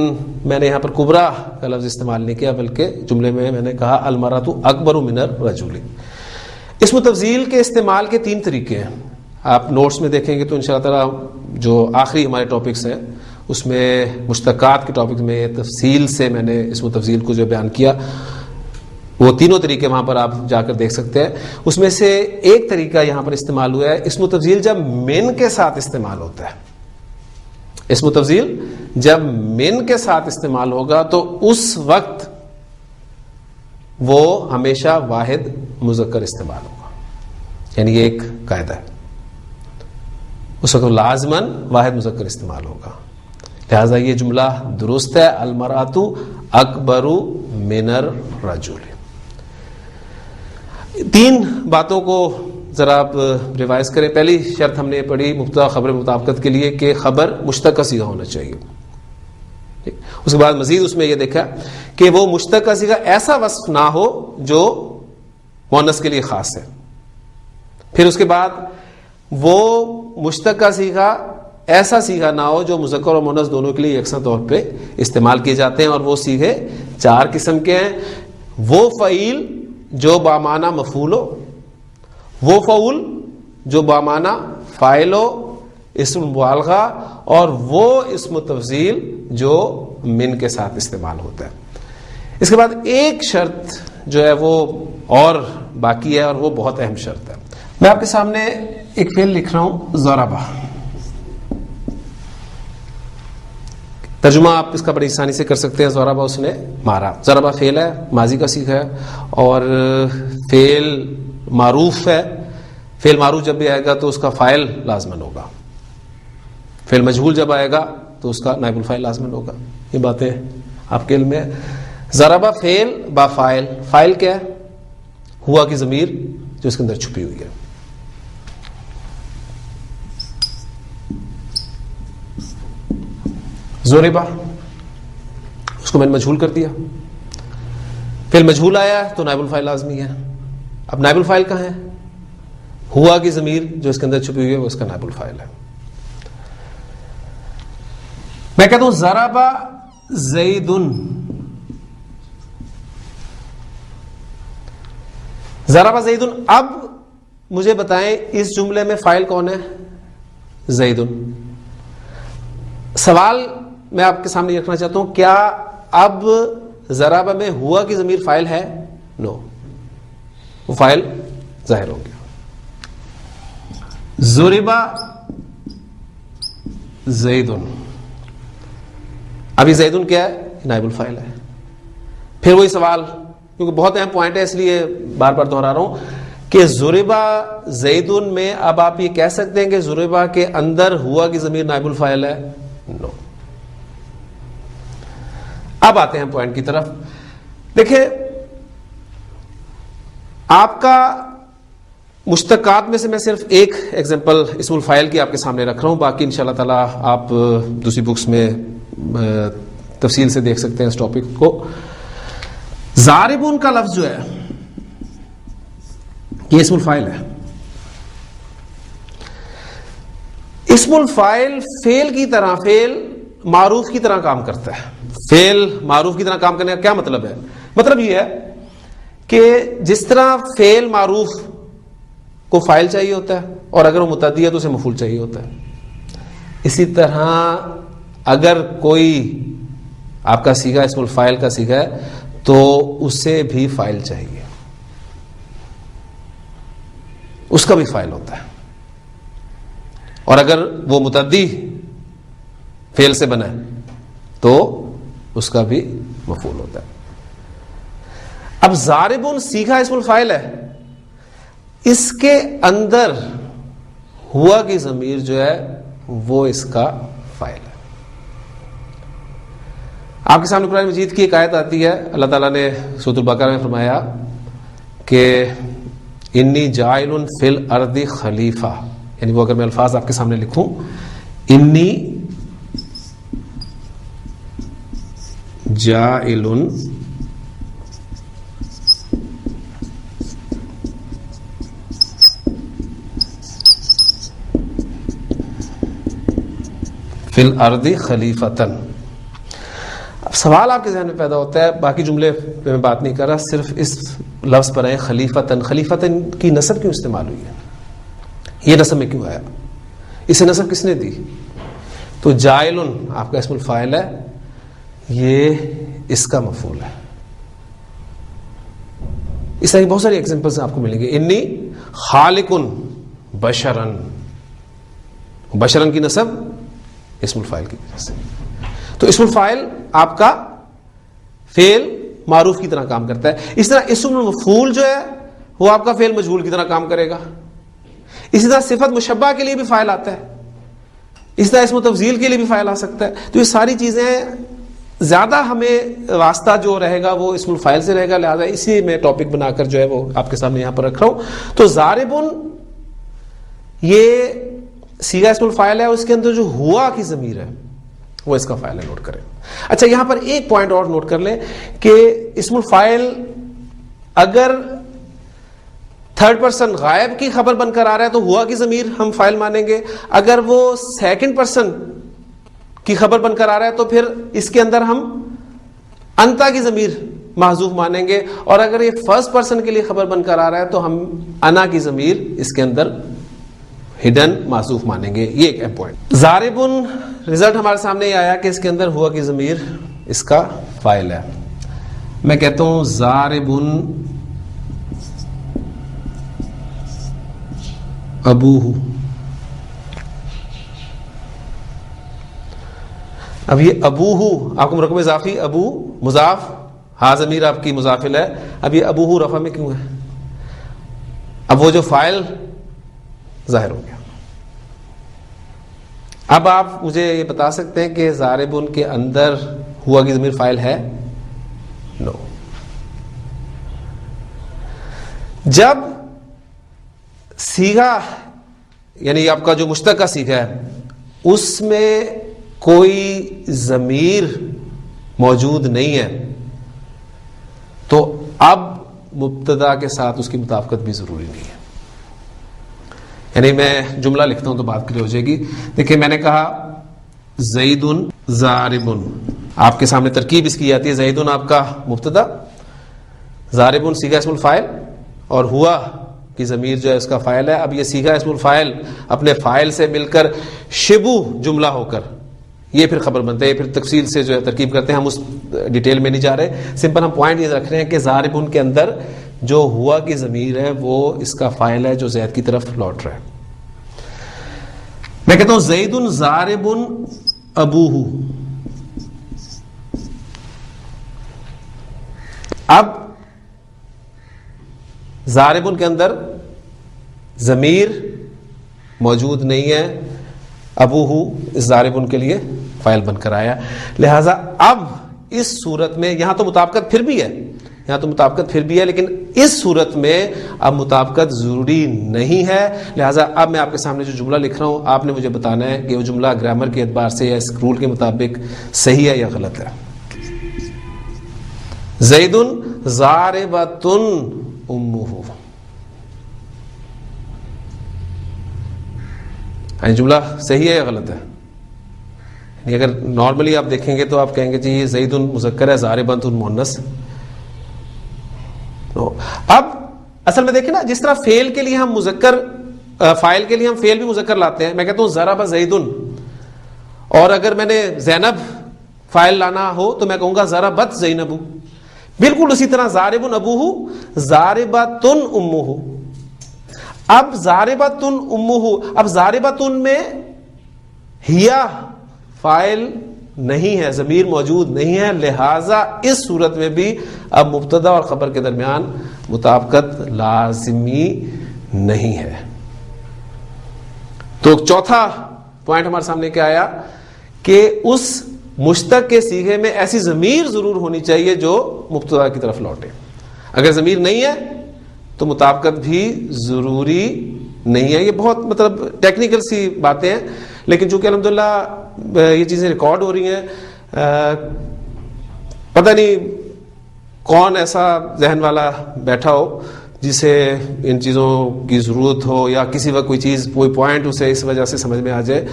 میں نے یہاں پر کبرا کا لفظ استعمال نہیں کیا، بلکہ جملے میں نے کہا المرأۃ اکبر من الرجل. اسم تفضیل کے استعمال کے 3 طریقے ہیں. آپ نوٹس میں دیکھیں گے تو انشاءاللہ تعالی جو آخری ہمارے ٹاپکس ہیں اس میں مشتقات کے ٹاپک میں تفصیل سے میں نے اسم تفضیل کو جو بیان کیا، وہ تینوں طریقے وہاں پر آپ جا کر دیکھ سکتے ہیں. اس میں سے ایک طریقہ یہاں پر استعمال ہوا ہے اسم تفضیل جب من کے ساتھ استعمال ہوتا ہے. اسم تفضیل جب من کے ساتھ استعمال ہوگا تو اس وقت وہ ہمیشہ واحد مذکر استعمال ہوگا، یعنی یہ ایک قاعدہ ہے. اس وقت لازماً واحد مذکر استعمال ہوگا. لہذا یہ جملہ درست ہے، المرأۃ اکبر من الرجل. 3 باتوں کو ذرا آپ ریوائز کریں. پہلی شرط ہم نے پڑھی مبتدا خبر مطابقت کے لیے کہ خبر مشتق کا صیغہ ہونا چاہیے. اس کے بعد مزید اس میں یہ دیکھا کہ وہ مشتق کا صیغہ ایسا وصف نہ ہو جو مؤنث کے لیے خاص ہے. پھر اس کے بعد وہ مشتق کا صیغہ ایسا صیغہ نہ ہو جو مذکر اور مؤنث دونوں کے لیے یکساں طور پہ استعمال کیے جاتے ہیں، اور وہ صیغے 4 قسم کے ہیں. وہ فعیل جو بامعنی مفعول ہو، وہ فعول جو بامعنی فاعل ہو، اسم مبالغہ، اور وہ اسم تفضیل جو من کے ساتھ استعمال ہوتا ہے. اس کے بعد ایک شرط جو ہے وہ اور باقی ہے، اور وہ بہت اہم شرط ہے. میں آپ کے سامنے ایک فعل لکھ رہا ہوں ضربہ. ترجمہ آپ اس کا بڑی آسانی سے کر سکتے ہیں. ضربہ اس نے مارا. ضربہ فعل ہے، ماضی کا صیغہ ہے، اور فعل معروف ہے. فعل معروف جب بھی آئے گا تو اس کا فاعل لازمن ہوگا. فعل مجہول جب آئے گا تو اس کا نائب الفاعل لازمن ہوگا. یہ باتیں آپ کے علم میں. ضربہ فعل با فاعل. فاعل کیا ہے؟ ہوا کی ضمیر جو اس کے اندر چھپی ہوئی ہے. ضربہ اس کو میں نے مجہول کر دیا. فعل مجہول آیا تو نائب الفاعل لازمی ہے. اب نائب الفاعل کہاں ہے؟ ہوا کی ضمیر جو اس کے اندر چھپی ہوئی ہے وہ اس کا نائب الفاعل ہے. میں کہتا ہوں ضربہ زیدن. ضربہ زیدن. اب مجھے بتائیں اس جملے میں فاعل کون ہے؟ زیدن. سوال میں آپ کے سامنے رکھنا چاہتا ہوں، کیا اب ضربہ میں ہوا کی ضمیر فاعل ہے؟ نو، وہ فاعل ظاہر ہو گیا. ضربہ زیدن. ابھی زیدن کیا ہے؟ نائب الفاعل ہے. پھر وہی سوال، کیونکہ بہت اہم پوائنٹ ہے اس لیے بار بار دہرا رہا ہوں کہ ضربہ زیدن میں اب آپ یہ کہہ سکتے ہیں کہ ضربہ کے اندر ہوا کی ضمیر نائب الفاعل ہے؟ نو. اب آتے ہیں پوائنٹ کی طرف. دیکھیں آپ کا مشتقات میں سے میں صرف ایک ایگزامپل اسم الفاعل کی آپ کے سامنے رکھ رہا ہوں، باقی انشاءاللہ تعالی آپ دوسری بکس میں تفصیل سے دیکھ سکتے ہیں اس ٹاپک کو. ضاربون کا لفظ جو ہے یہ اسم الفاعل ہے. اسم الفاعل فعل کی طرح، فعل معروف کی طرح کام کرتا ہے. فعل معروف کی طرح کام کرنے کا کیا مطلب ہے؟ مطلب یہ ہے کہ جس طرح فعل معروف کو فاعل چاہیے ہوتا ہے، اور اگر وہ متعدی ہے تو اسے مفعول چاہیے ہوتا ہے، اسی طرح اگر کوئی آپ کا سیگا اسم الفاعل کا سیگا ہے تو اسے بھی فاعل چاہیے، اس کا بھی فاعل ہوتا ہے، اور اگر وہ متعدی فعل سے بنا ہے تو اس کا بھی مفعول ہوتا ہے۔ اب ضاربن سیگا اسم الفاعل ہے، اس کے اندر ہوا کی ضمیر جو ہے وہ اس کا فاعل ہے۔ آپ کے سامنے قرآن مجید کی ایک آیت آتی ہے، اللہ تعالیٰ نے سورۃ البقرہ میں فرمایا کہ انی جاعل فی الارض خلیفہ، یعنی وہ اگر میں الفاظ آپ کے سامنے لکھوں، انی جاعل فی الارض خلیفتن۔ اب سوال آپ کے ذہن میں پیدا ہوتا ہے، باقی جملے پہ میں بات نہیں کر رہا، صرف اس لفظ پر ہے خلیفتن۔ خلیفتن کی نسب کیوں استعمال ہوئی ہے؟ یہ نسب میں کیوں آیا؟ اسے نسب کس نے دی؟ تو جائلن آپ کا اسم الفاعل ہے، یہ اس کا مفعول ہے۔ اس طرح بہت ساری ایگزامپلس آپ کو ملیں گے۔ انی خالقن بشرن، بشرن کی نسب اسم الفاعل کی وجہ سے۔ تو اسم الفاعل آپ کا فعل معروف کی طرح کام کرتا ہے۔ اس طرح اسم المفعول جو ہے وہ آپ کا فعل مجہول کی طرح کام کرے گا۔ اسی طرح صفت مشبہ کے لیے بھی فاعل آتا ہے، اس طرح اسم تفضیل کے لیے بھی فاعل آ سکتا ہے۔ تو یہ ساری چیزیں زیادہ ہمیں واسطہ جو رہے گا وہ اسم الفاعل سے رہے گا، لہذا اسی میں ٹاپک بنا کر جو ہے وہ آپ کے سامنے یہاں پر رکھ رہا ہوں۔ تو ضاربن یہ سیغہ اسم الفاعل ہے، اس کے اندر جو ہوا کی ضمیر ہے وہ اس کا فاعل ہے، نوٹ کریں۔ اچھا یہاں پر ایک پوائنٹ اور نوٹ کر لیں کہ اسم الفاعل اگر تھرڈ پرسن غائب کی خبر بن کر آ رہا ہے تو ہوا کی ضمیر ہم فاعل مانیں گے، اگر وہ سیکنڈ پرسن کی خبر بن کر آ رہا ہے تو پھر اس کے اندر ہم انتا کی ضمیر محذوف مانیں گے، اور اگر یہ فرسٹ پرسن کے لیے خبر بن کر آ رہا ہے تو ہم انا کی ضمیر اس کے اندر ہڈن معذوف مانیں گے۔ یہ ایک پوائنٹ۔ ضاربن رزلٹ ہمارے سامنے یہ آیا کہ اس کے اندر ہوا کی ضمیر اس کا فاعل ہے۔ میں کہتا ہوں ضاربن ابوہ۔ اب یہ ابوہ آپ کو مرکب اضافی ابو مضاف، ہا ضمیر آپ کی مضافل ہے، اب یہ ابوہ رفع میں کیوں ہے؟ اب وہ جو فاعل ظاہر ہو گیا۔ اب آپ مجھے یہ بتا سکتے ہیں کہ ضاربن کے اندر ہوا کی ضمیر فاعل ہے؟ نو۔ جب سیغہ یعنی آپ کا جو مشتقہ سیغہ ہے اس میں کوئی ضمیر موجود نہیں ہے تو اب مبتدا کے ساتھ اس کی مطابقت بھی ضروری نہیں ہے۔ یعنی میں جملہ لکھتا ہوں تو بات کلیئر ہو جائے گی۔ دیکھیں میں نے کہا زیدن ضاربن، آپ کے سامنے ترکیب اس کی جاتی ہے، زیدن آپ کا مبتدا، ضاربن سیغہ اسم الفاعل، اور ہوا کی ضمیر جو ہے اس کا فاعل ہے۔ اب یہ سیغہ اسم الفاعل اپنے فاعل سے مل کر شبو جملہ ہو کر یہ پھر خبر بنتا ہے، یہ پھر تفصیل سے جو ہے ترکیب کرتے ہیں، ہم اس ڈیٹیل میں نہیں جا رہے، سمپل ہم پوائنٹ یہ رکھ رہے ہیں کہ ضاربن کے اندر جو ہوا کی ضمیر ہے وہ اس کا فاعل ہے جو زید کی طرف لوٹ رہا ہے۔ میں کہتا ہوں زیدن ضاربن ابوہ۔ اب ضاربن کے اندر ضمیر موجود نہیں ہے، ابوہ اس ضاربن کے لیے فاعل بن کر آیا، لہذا اب اس صورت میں یہاں تو مطابقت پھر بھی ہے، یہاں تو مطابقت پھر بھی ہے، لیکن اس صورت میں اب مطابقت ضروری نہیں ہے، لہذا اب میں آپ کے سامنے جو جملہ لکھ رہا ہوں آپ نے مجھے بتانا ہے کہ وہ جملہ گرامر کے اعتبار سے یا اس رول کے مطابق صحیح ہے یا غلط ہے۔ زیدن ضاربتن امہ، جملہ صحیح ہے یا غلط ہے؟ یعنی اگر نارملی آپ دیکھیں گے تو آپ کہیں گے جی یہ زیدن مذکر ہے ضاربتن مؤنث۔ اب اصل میں دیکھیں نا، جس طرح فعل کے لیے ہم مذکر، فاعل کے لیے ہم فعل بھی مذکر لاتے ہیں، میں کہتا ہوں ضرب زیدن، اور اگر میں نے زینب فائل لانا ہو تو میں کہوں گا ضربت زینب. بالکل اسی طرح ضارب ابوہ ضاربۃ امہ. اب ضاربۃ امہ، اب ضاربۃ میں ہیا فائل نہیں ہے، ضمیر موجود نہیں ہے، لہذا اس صورت میں بھی اب مبتدا اور خبر کے درمیان مطابقت لازمی نہیں ہے. تو چوتھا پوائنٹ ہمارے سامنے کیا آیا کہ اس مشتق کے صیغے میں ایسی ضمیر ضرور ہونی چاہیے جو مبتدا کی طرف لوٹے. اگر ضمیر نہیں ہے تو مطابقت بھی ضروری نہیں ہے. یہ بہت مطلب ٹیکنیکل سی باتیں ہیں، لیکن چونکہ الحمدللہ یہ چیزیں ریکارڈ ہو رہی ہیں، پتہ نہیں کون ایسا ذہن والا بیٹھا ہو جسے ان چیزوں کی ضرورت ہو، یا کسی وقت کوئی چیز کوئی پوائنٹ اسے اس وجہ سے سمجھ میں آ جائے،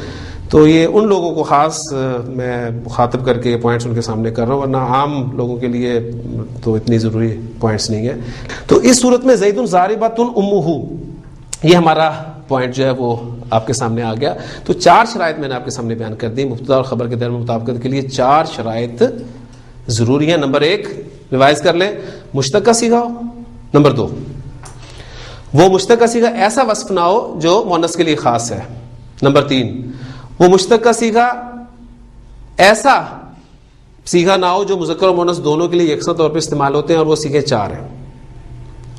تو یہ ان لوگوں کو خاص میں مخاطب کر کے یہ پوائنٹس ان کے سامنے کر رہا ہوں، ورنہ عام لوگوں کے لیے تو اتنی ضروری پوائنٹس نہیں ہیں. تو اس صورت میں زید ضاربۃ امہ، یہ ہمارا پوائنٹ جو ہے وہ آپ کے سامنے آ گیا. تو 4 شرائط میں نے آپ کے سامنے بیان کر دی. مبتدا اور خبر کے درمیان مطابقت کے لیے 4 شرائط ضروری ہیں. نمبر 1 ریوائز کر لیں، مشتق کا صیغہ ہو. نمبر 2 وہ مشتق کا صیغہ ایسا وصف نہ ہو جو مؤنث کے لیے خاص ہے. نمبر 3 وہ مشتق کا صیغہ ایسا صیغہ نہ ہو جو مذکر اور مؤنث دونوں کے لیے یکساں طور پہ استعمال ہوتے ہیں، اور وہ صیغے 4 ہیں.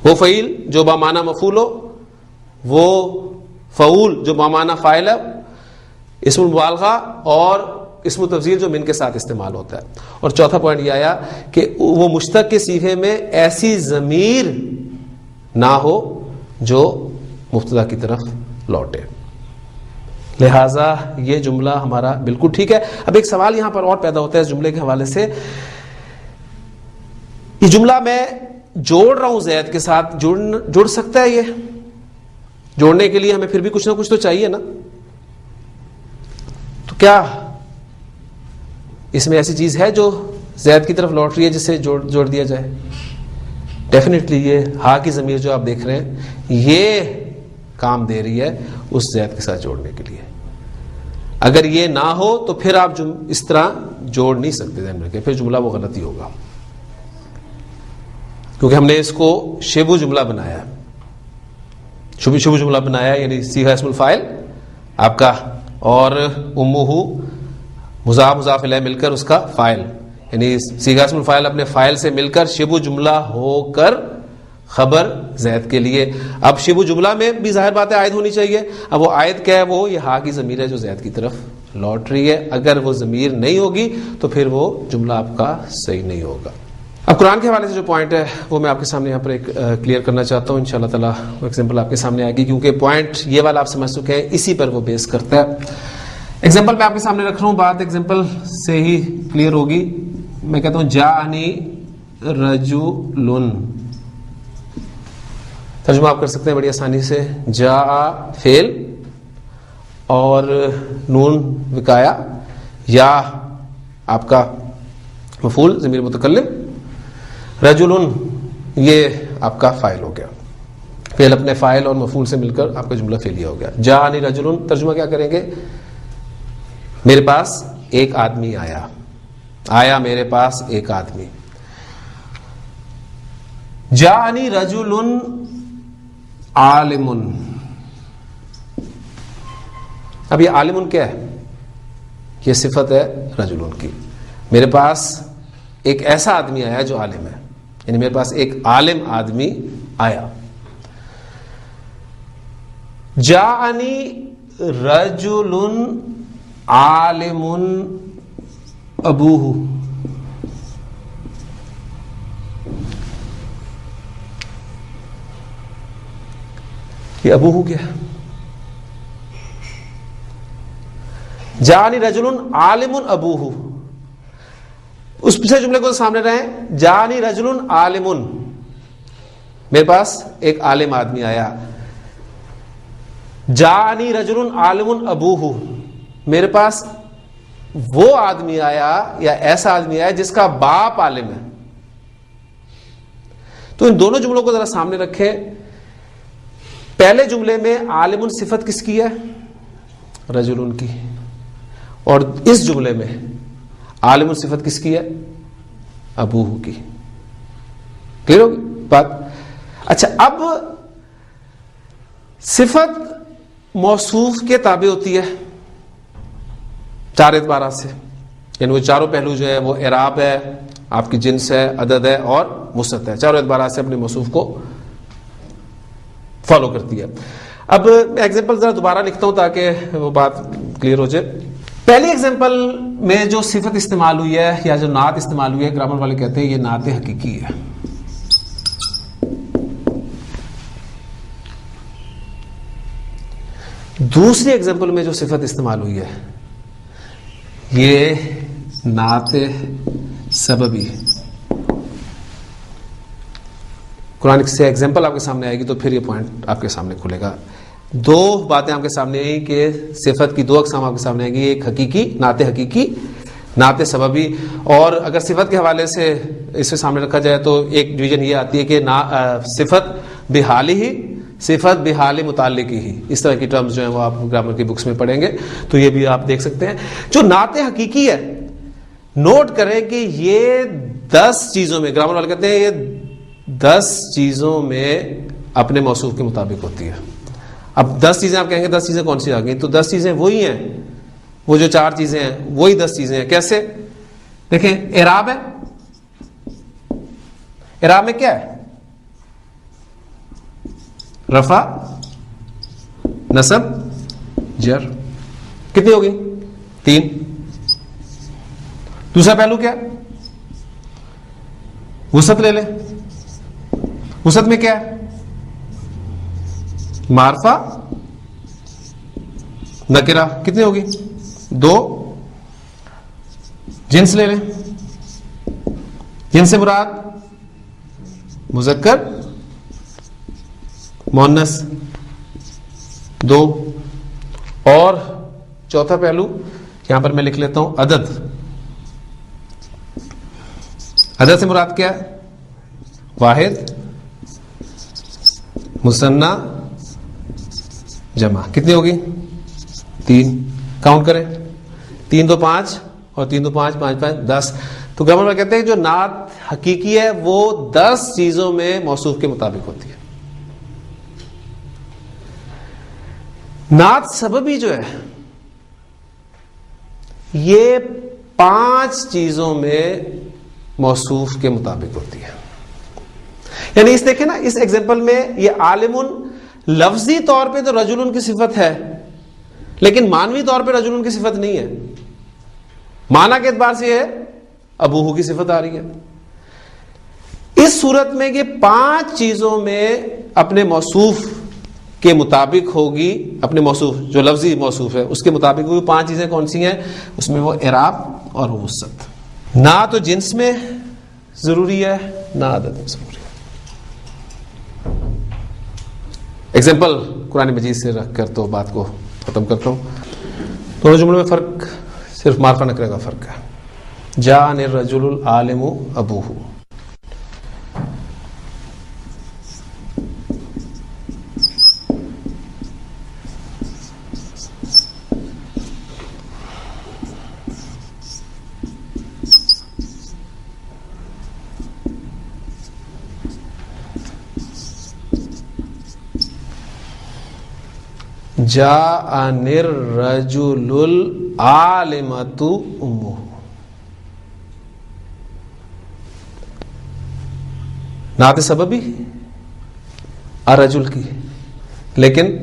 وہ فعیل جو بامعنی مفعول ہو، وہ فعول جو بامعنی فاعل ہے، اسم المبالغہ اور اسم تفضیل جو من کے ساتھ استعمال ہوتا ہے. اور چوتھا پوائنٹ یہ آیا کہ وہ مشتق کے صیغے میں ایسی ضمیر نہ ہو جو مبتدا کی طرف لوٹے. لہٰذا یہ جملہ ہمارا بالکل ٹھیک ہے. اب ایک سوال یہاں پر اور پیدا ہوتا ہے اس جملے کے حوالے سے، یہ جملہ میں جوڑ رہا ہوں زید کے ساتھ، جڑ سکتا ہے؟ یہ جوڑنے کے لیے ہمیں پھر بھی کچھ نہ کچھ تو چاہیے نا. تو کیا اس میں ایسی چیز ہے جو زید کی طرف لوٹ رہی ہے جسے جوڑ دیا جائے؟ ڈیفینیٹلی یہ ہا کی ضمیر جو آپ دیکھ رہے ہیں یہ کام دے رہی ہے اس زید کے ساتھ جوڑنے کے لیے. اگر یہ نہ ہو تو پھر آپ اس طرح جوڑ نہیں سکتے ذہن میں رکھیں، پھر جملہ وہ غلط ہی ہوگا، کیونکہ ہم نے اس کو شبہ جملہ بنایا ہے. شبہ جملہ بنایا یعنی صیغہ اسم الفاعل آپ کا اور امہ مضاف مضاف الیہ مل کر اس کا فاعل، یعنی صیغہ اسم الفاعل اپنے فاعل سے مل کر شبہ جملہ ہو کر خبر زید کے لیے. اب شبہ جملہ میں بھی ظاہر بات ہے عائد ہونی چاہیے. اب وہ عائد کیا ہے؟ وہ یہ ہا کی ضمیر ہے جو زید کی طرف لوٹ رہی ہے. اگر وہ ضمیر نہیں ہوگی تو پھر وہ جملہ آپ کا صحیح نہیں ہوگا. اب قرآن کے حوالے سے جو پوائنٹ ہے وہ میں آپ کے سامنے یہاں پر ایک کلیئر کرنا چاہتا ہوں. انشاءاللہ تعالیٰ وہ ایگزامپل آپ کے سامنے آئے گی، کیونکہ پوائنٹ یہ والا آپ سمجھ چکے ہیں، اسی پر وہ بیس کرتا ہے. ایگزامپل میں آپ کے سامنے رکھ رہا ہوں، بات ایگزامپل سے ہی کلیئر ہوگی. میں کہتا ہوں جاءنی رجل، ترجمہ آپ کر سکتے ہیں بڑی آسانی سے. جاء فعل اور نون وقایا، یا آپ کا مفعول ضمیر متکلم، رجل یہ آپ کا فاعل ہو گیا. فعل اپنے فاعل اور مفعول سے مل کر آپ کا جملہ فعلیہ ہو گیا. جاءنی رجل، ترجمہ کیا کریں گے؟ میرے پاس ایک آدمی آیا میرے پاس ایک آدمی. جاءنی رجل عالم. اب یہ عالم کیا ہے؟ یہ صفت ہے رجل کی. میرے پاس ایک ایسا آدمی آیا جو عالم ہے، یعنی میرے پاس ایک عالم آدمی آیا. جاءنی رجل عالم ابوہ. یہ ابوہ کیا ہے؟ جاءنی رجل عالم ابوہ. اس پچھلے جملے کو سامنے رہیں، جاءنی رجل عالم، میرے پاس ایک عالم آدمی آیا. جاءنی رجل عالم ابوہ، میرے پاس وہ آدمی آیا یا ایسا آدمی آیا جس کا باپ عالم ہے. تو ان دونوں جملوں کو ذرا سامنے رکھیں. پہلے جملے میں عالم صفت کس کی ہے؟ رجل کی. اور اس جملے میں عالم صفت کس کی ہے؟ ابوہ کی. کلیئر ہوگی بات؟ اچھا، اب صفت موصوف کے تابع ہوتی ہے چار اعتبارات سے، یعنی وہ چاروں پہلو جو ہے وہ اعراب ہے، آپ کی جنس ہے، عدد ہے اور وسعت ہے، چاروں اعتبارات سے اپنے موصوف کو فالو کرتی ہے. اب میں ایگزامپل ذرا دوبارہ لکھتا ہوں تاکہ وہ بات کلیئر ہو جائے. پہلی ایگزامپل میں جو صفت استعمال ہوئی ہے یا جو نعت استعمال ہوئی ہے، گرامر والے کہتے ہیں یہ نعت حقیقی ہے. دوسری ایگزامپل میں جو صفت استعمال ہوئی ہے یہ نعت سببی ہے. قرآن سے ایگزامپل آپ کے سامنے آئے گی تو پھر یہ پوائنٹ آپ کے سامنے کھلے گا. دو باتیں آپ کے سامنے آئی کہ صفت کی دو اقسام آپ کے سامنے آئے گی، ایک حقیقی، نعت حقیقی، نعت سببی. اور اگر صفت کے حوالے سے اسے سامنے رکھا جائے تو ایک ڈویژن یہ آتی ہے کہ صفت بحالی ہی، صفت بحال متعلق ہی. اس طرح کی ٹرمز جو ہیں وہ آپ گرامر کی بکس میں پڑھیں گے تو یہ بھی آپ دیکھ سکتے ہیں. جو نعت حقیقی ہے، نوٹ کریں کہ یہ 10 چیزوں میں، گرامر والے کہتے ہیں یہ 10 چیزوں میں اپنے موصوف کے مطابق ہوتی ہے. اب 10 چیزیں آپ کہیں گے 10 چیزیں کون سی آ گئیں؟ تو 10 چیزیں وہی ہیں، وہ جو 4 چیزیں ہیں وہی 10 چیزیں ہیں. کیسے؟ دیکھیں، اعراب ہے. اعراب میں کیا ہے؟ رفع، نصب، جر. کتنی ہوگی؟ 3. دوسرا پہلو کیا؟ وسعت لے لیں. وسعت میں کیا ہے؟ معرفہ، نکرہ. کتنی ہوگی؟ 2. جنس لے لیں. جنس سے مراد مذکر، مؤنث. 2. اور چوتھا پہلو یہاں پر میں لکھ لیتا ہوں، عدد. عدد سے مراد کیا ہے؟ واحد، مثنی، جمع. کتنی ہوگی؟ 3. کاؤنٹ کریں، 3 2 5 اور 3 2 5 5 5 10. تو گرامر میں کہتے ہیں جو نعت حقیقی ہے وہ 10 چیزوں میں موصوف کے مطابق ہوتی ہے. نعت سببی جو ہے یہ 5 چیزوں میں موصوف کے مطابق ہوتی ہے. یعنی اس دیکھیں نا، اس ایگزامپل میں یہ عالم لفظی طور پہ تو رجل کی صفت ہے لیکن معنوی طور پہ رجل کی صفت نہیں ہے. معنی کے اعتبار سے یہ ابوہ کی صفت آ رہی ہے. اس صورت میں یہ 5 چیزوں میں اپنے موصوف کے مطابق ہوگی. اپنے موصوف جو لفظی موصوف ہے اس کے مطابق ہوگی. 5 چیزیں کون سی ہیں؟ اس میں وہ اعراب اور وسعت. نہ تو جنس میں ضروری ہے نہ عدد میں ضروری ہے. ایگزامپل قرآن مجید سے رکھ کر تو بات کو ختم کرتا ہوں. دونوں جملوں میں فرق صرف معرفہ نکرے کا فرق ہے. جاء الرجل العالم ابوہ. جاء الرجل العالمۃ امہ. نعت سببی الرجل کی، لیکن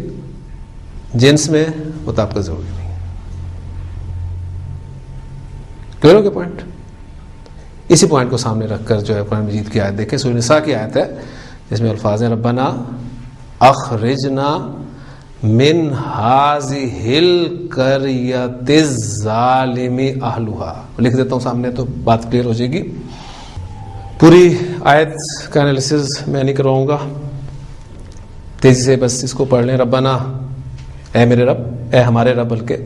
جنس میں مطابقت ضروری نہیں ہے. کلیئر ہو گیا پوائنٹ؟ اسی پوائنٹ کو سامنے رکھ کر جو ہے قرآن مجید کی آیت دیکھیں. سورہ نساء کی آیت ہے جس میں الفاظ ہیں ربنا اخرجنا من هذه القرية الظالم اهلها. لکھ دیتا ہوں سامنے تو بات کلیئر ہو جائے گی. پوری آیت کا انالیسز میں نہیں کرواؤں گا، تیزی سے بس اس کو پڑھ لیں. ربنا، اے میرے رب، اے ہمارے رب. بلکہ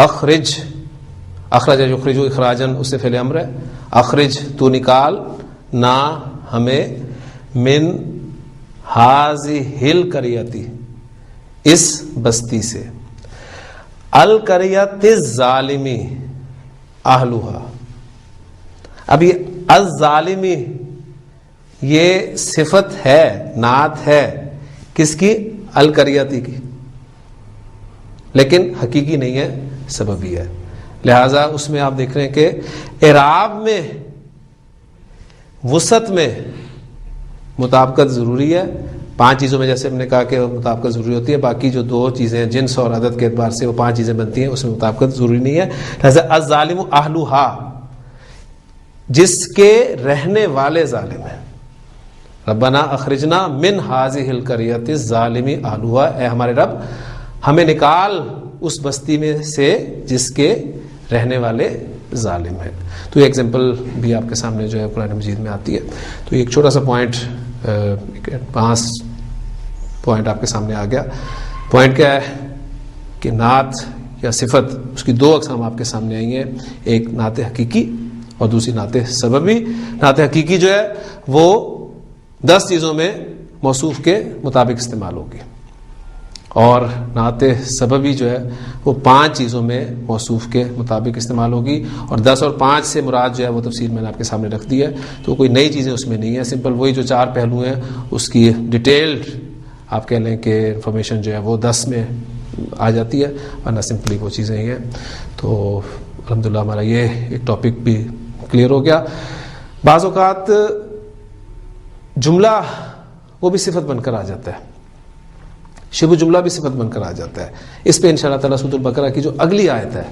اخرج، اخرج یخرج اخراجن اس سے فعل امر ہے. اخرج تو نکال، نہ ہمیں، من هذه القرية اس بستی سے. القریۃ الظالمی اہلھا. اب یہ الظالمی یہ صفت ہے، نعت ہے کس کی؟ القریتی کی، لیکن حقیقی نہیں ہے، سببی ہے. لہذا اس میں آپ دیکھ رہے ہیں کہ اعراب میں وسعت میں مطابقت ضروری ہے. 5 چیزوں میں جیسے ہم نے کہا کہ مطابقت ضروری ہوتی ہے، باقی جو 2 چیزیں جنس اور عدد کے اعتبار سے وہ 5 چیزیں بنتی ہیں، اس میں مطابقت ضروری نہیں ہے. لہذا الظالم اہلھا، جس کے رہنے والے ظالم ہیں. ربنا اخرجنا من هذه القرية الظالم اہلھا، اے ہمارے رب ہمیں نکال اس بستی میں سے جس کے رہنے والے ظالم ہیں. تو یہ ایگزامپل بھی آپ کے سامنے جو ہے قرآن مجید میں آتی ہے. تو یہ ایک چھوٹا سا پوائنٹ، 5 پوائنٹ آپ کے سامنے آ گیا. پوائنٹ کیا ہے کہ نعت یا صفت، اس کی 2 اقسام آپ کے سامنے آئی ہیں، ایک نعت حقیقی اور دوسری نعت سببی. نعت حقیقی جو ہے وہ 10 چیزوں میں موصوف کے مطابق استعمال ہوگی، اور نعت سببی جو ہے وہ 5 چیزوں میں موصوف کے مطابق استعمال ہوگی. اور 10 اور 5 سے مراد جو ہے وہ تفصیل میں نے آپ کے سامنے رکھ دی ہے. تو کوئی نئی چیزیں اس میں نہیں ہیں، سمپل وہی جو 4 پہلو ہیں اس کی ڈیٹیلڈ آپ کہہ لیں کہ انفارمیشن جو ہے وہ 10 میں آ جاتی ہے، ورنہ سمپلی وہ چیزیں ہی ہیں. تو الحمدللہ ہمارا یہ ایک ٹاپک بھی کلیئر ہو گیا. بعض اوقات جملہ وہ بھی صفت بن کر آ جاتا ہے، شبہ جملہ بھی صفت بن کر آ جاتا ہے. اس پہ انشاءاللہ تعالیٰ سورۃ البقرہ کی جو اگلی آیت ہے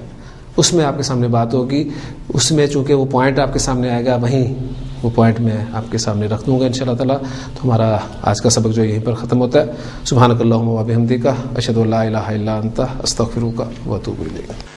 اس میں آپ کے سامنے بات ہوگی. اس میں چونکہ وہ پوائنٹ آپ کے سامنے آئے گا، وہیں وہ پوائنٹ میں آپ کے سامنے رکھ دوں گا انشاءاللہ تعالیٰ. تو ہمارا آج کا سبق جو یہیں پر ختم ہوتا ہے. سبحانک اللہم و بحمدک، اشہد ان لا الہ الا انت، استغفرک و اتوب الیک.